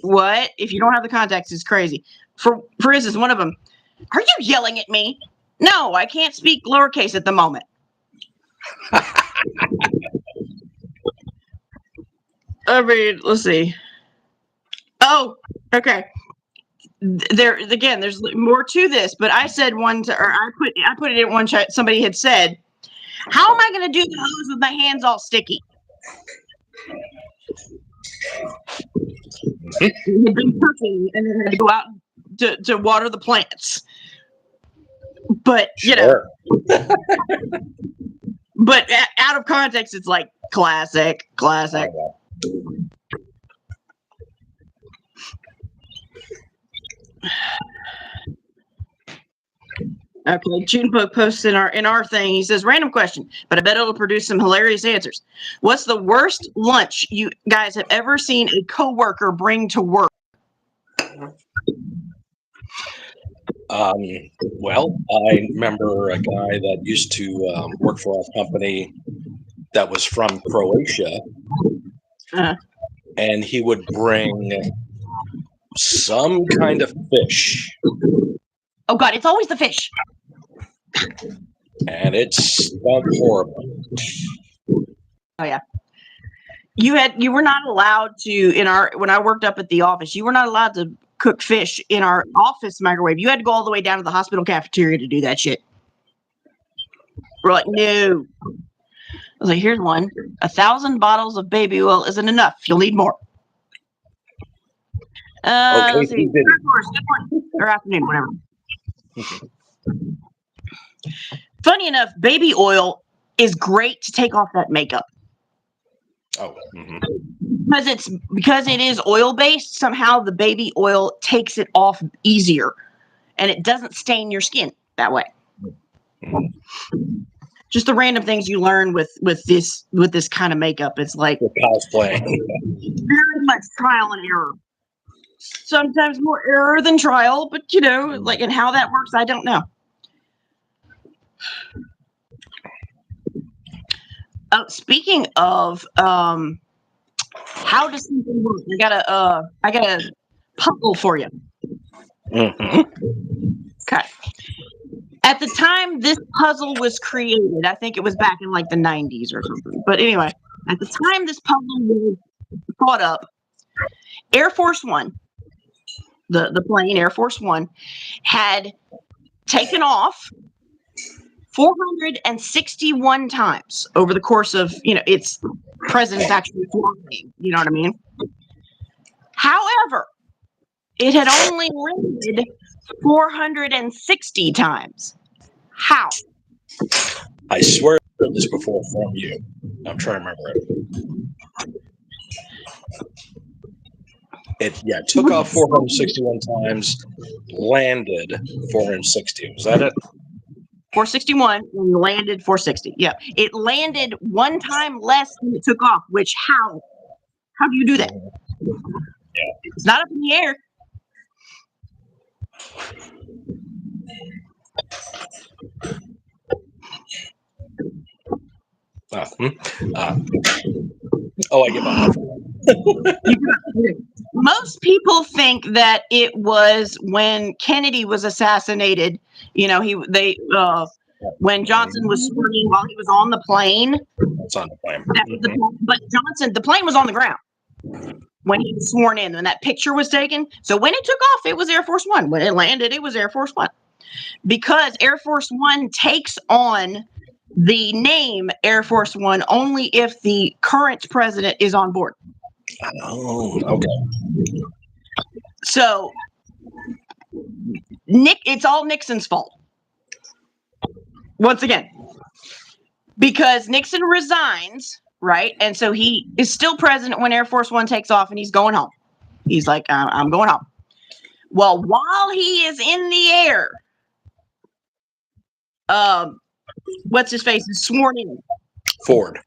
what? If you don't have the context, it's crazy. For instance, one of them, are you yelling at me? No, I can't speak lowercase at the moment. I mean, let's see. Oh, okay. There's more to this, but I said I put it in one chat. Somebody had said, "How am I going to do the hose with my hands all sticky?" He had been cooking and then had to go out to water the plants. But but out of context, it's like classic. Okay, Junebug posts in our thing. He says, "Random question, but I bet it'll produce some hilarious answers. What's the worst lunch you guys have ever seen a coworker bring to work?" Well, I remember a guy that used to work for our company that was from Croatia, and he would bring some kind of fish. Oh God, it's always the fish. And it smelled horrible. Oh yeah. You were not allowed to when I worked up at the office, you were not allowed to cook fish in our office microwave. You had to go all the way down to the hospital cafeteria to do that shit. We're like, no. I was like, here's one. 1,000 bottles of baby oil isn't enough. You'll need more. Let's see. Good morning or afternoon, whatever. Funny enough, baby oil is great to take off that makeup. Oh, mm-hmm. Because it is oil based. Somehow the baby oil takes it off easier, and it doesn't stain your skin that way. Mm-hmm. Just the random things you learn with this kind of makeup. It's like cosplay. Very much trial and error. Sometimes more error than trial, but like, and how that works, I don't know. Speaking of how does something work? I got a puzzle for you. Mm-hmm. Okay. At the time this puzzle was created, I think it was back in like the 90s or something. But anyway, at the time this puzzle was thought up, Air Force One, the plane Air Force One, had taken off 461 times over the course of, its president's actually flying. You know what I mean? However, it had only landed 460 times. How? I swear I heard this before from you. I'm trying to remember it. It took off 461 times, landed 460. Was that it? 461 and landed 460. Yeah. It landed one time less than it took off, which how do you do that? Yeah. It's not up in the air. I give up. Most people think that it was when Kennedy was assassinated. When Johnson was screaming while he was on the plane. that's on the plane. That was the plane. But Johnson, the plane was on the ground when he was sworn in, when that picture was taken. So when it took off, it was Air Force One. When it landed, it was Air Force One. Because Air Force One takes on the name Air Force One only if the current president is on board. Oh, okay. So it's all Nixon's fault. Once again, because Nixon resigns, right? And so he is still president when Air Force One takes off and he's going home. He's like, I'm going home. Well, while he is in the air, what's his face is sworn in. Ford.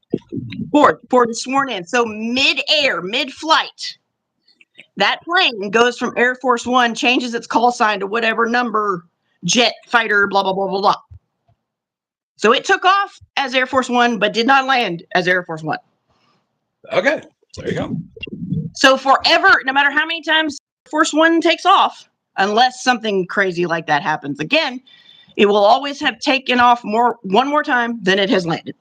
Ford is sworn in. So mid-air, mid-flight, that plane goes from Air Force One, changes its call sign to whatever number, jet, fighter, blah, blah, blah, blah, blah. So it took off as Air Force One, but did not land as Air Force One. Okay, there you go. So forever, no matter how many times Air Force One takes off, unless something crazy like that happens again, it will always have taken off one more time than it has landed.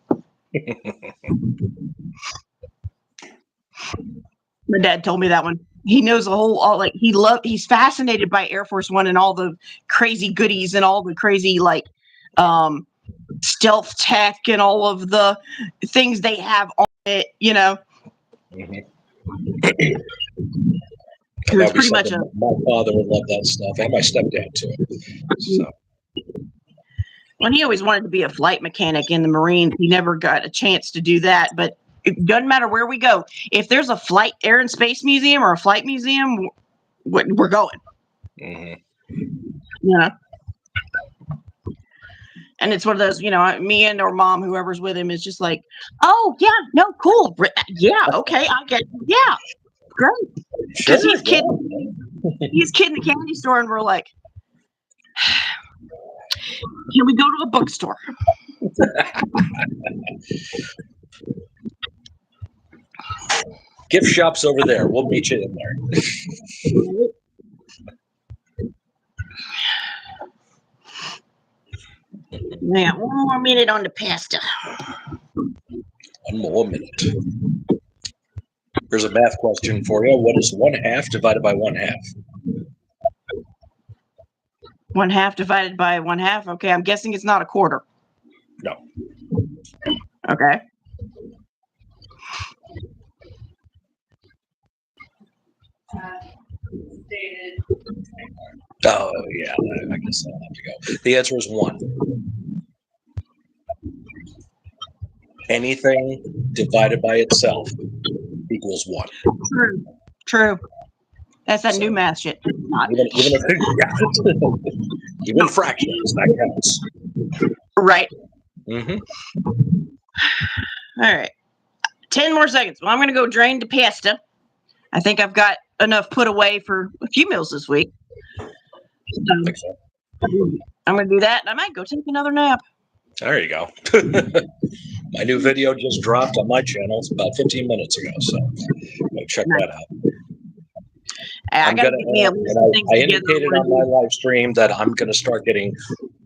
My dad told me that one. He knows he's fascinated by Air Force One and all the crazy goodies and all the crazy stealth tech and all of the things they have on it, Mm-hmm. It's pretty much my father would love that stuff, and my stepdad too. So. Well, he always wanted to be a flight mechanic in the Marines. He never got a chance to do that, but it doesn't matter where we go. If there's a air and space museum or a flight museum, we're going. Mm-hmm. Yeah. And it's one of those, me and or mom, whoever's with him, is just like, oh, yeah, no, cool. Yeah, okay, I get it. Yeah, great. Because he's kidding the candy store, and we're like, can we go to a bookstore? Gift shop's over there. We'll meet you in there. Yeah, one more minute on the pasta. One more minute. Here's a math question for you. What is 1/2 divided by 1/2? 1/2 divided by 1/2. Okay, I'm guessing it's not a quarter. No. Okay. Stated. Oh, yeah. I guess I'll have to go. The answer is 1. Anything divided by itself equals 1. True. That's that new math shit. Even fractions, that counts. Right. Mm-hmm. All right. 10 more seconds. Well, I'm going to go drain the pasta. I think I've got enough put away for a few meals this week. I think so. I'm going to do that, and I might go take another nap. There you go. My new video just dropped on my channel. It's about 15 minutes ago, so go check that out. I indicated on my live stream that I'm going to start getting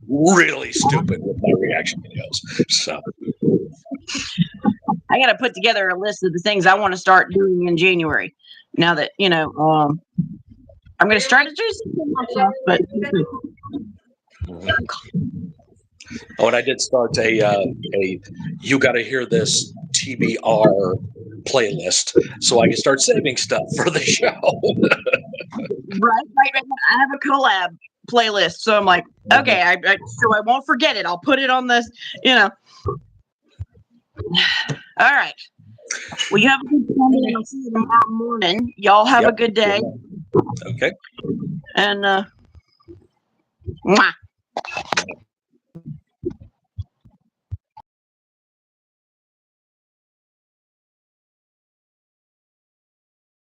really stupid with my reaction videos. So I got to put together a list of the things I want to start doing in January. Now that I'm going to start to do something myself, but. Oh, and I did start a you got to hear this TBR playlist, so I can start saving stuff for the show. Right. I have a collab playlist, so I'm like, okay, so I won't forget it. I'll put it on this, All right. Well, you have a good Sunday, and I'll see you tomorrow morning. Y'all have a good day. Okay. And mwah.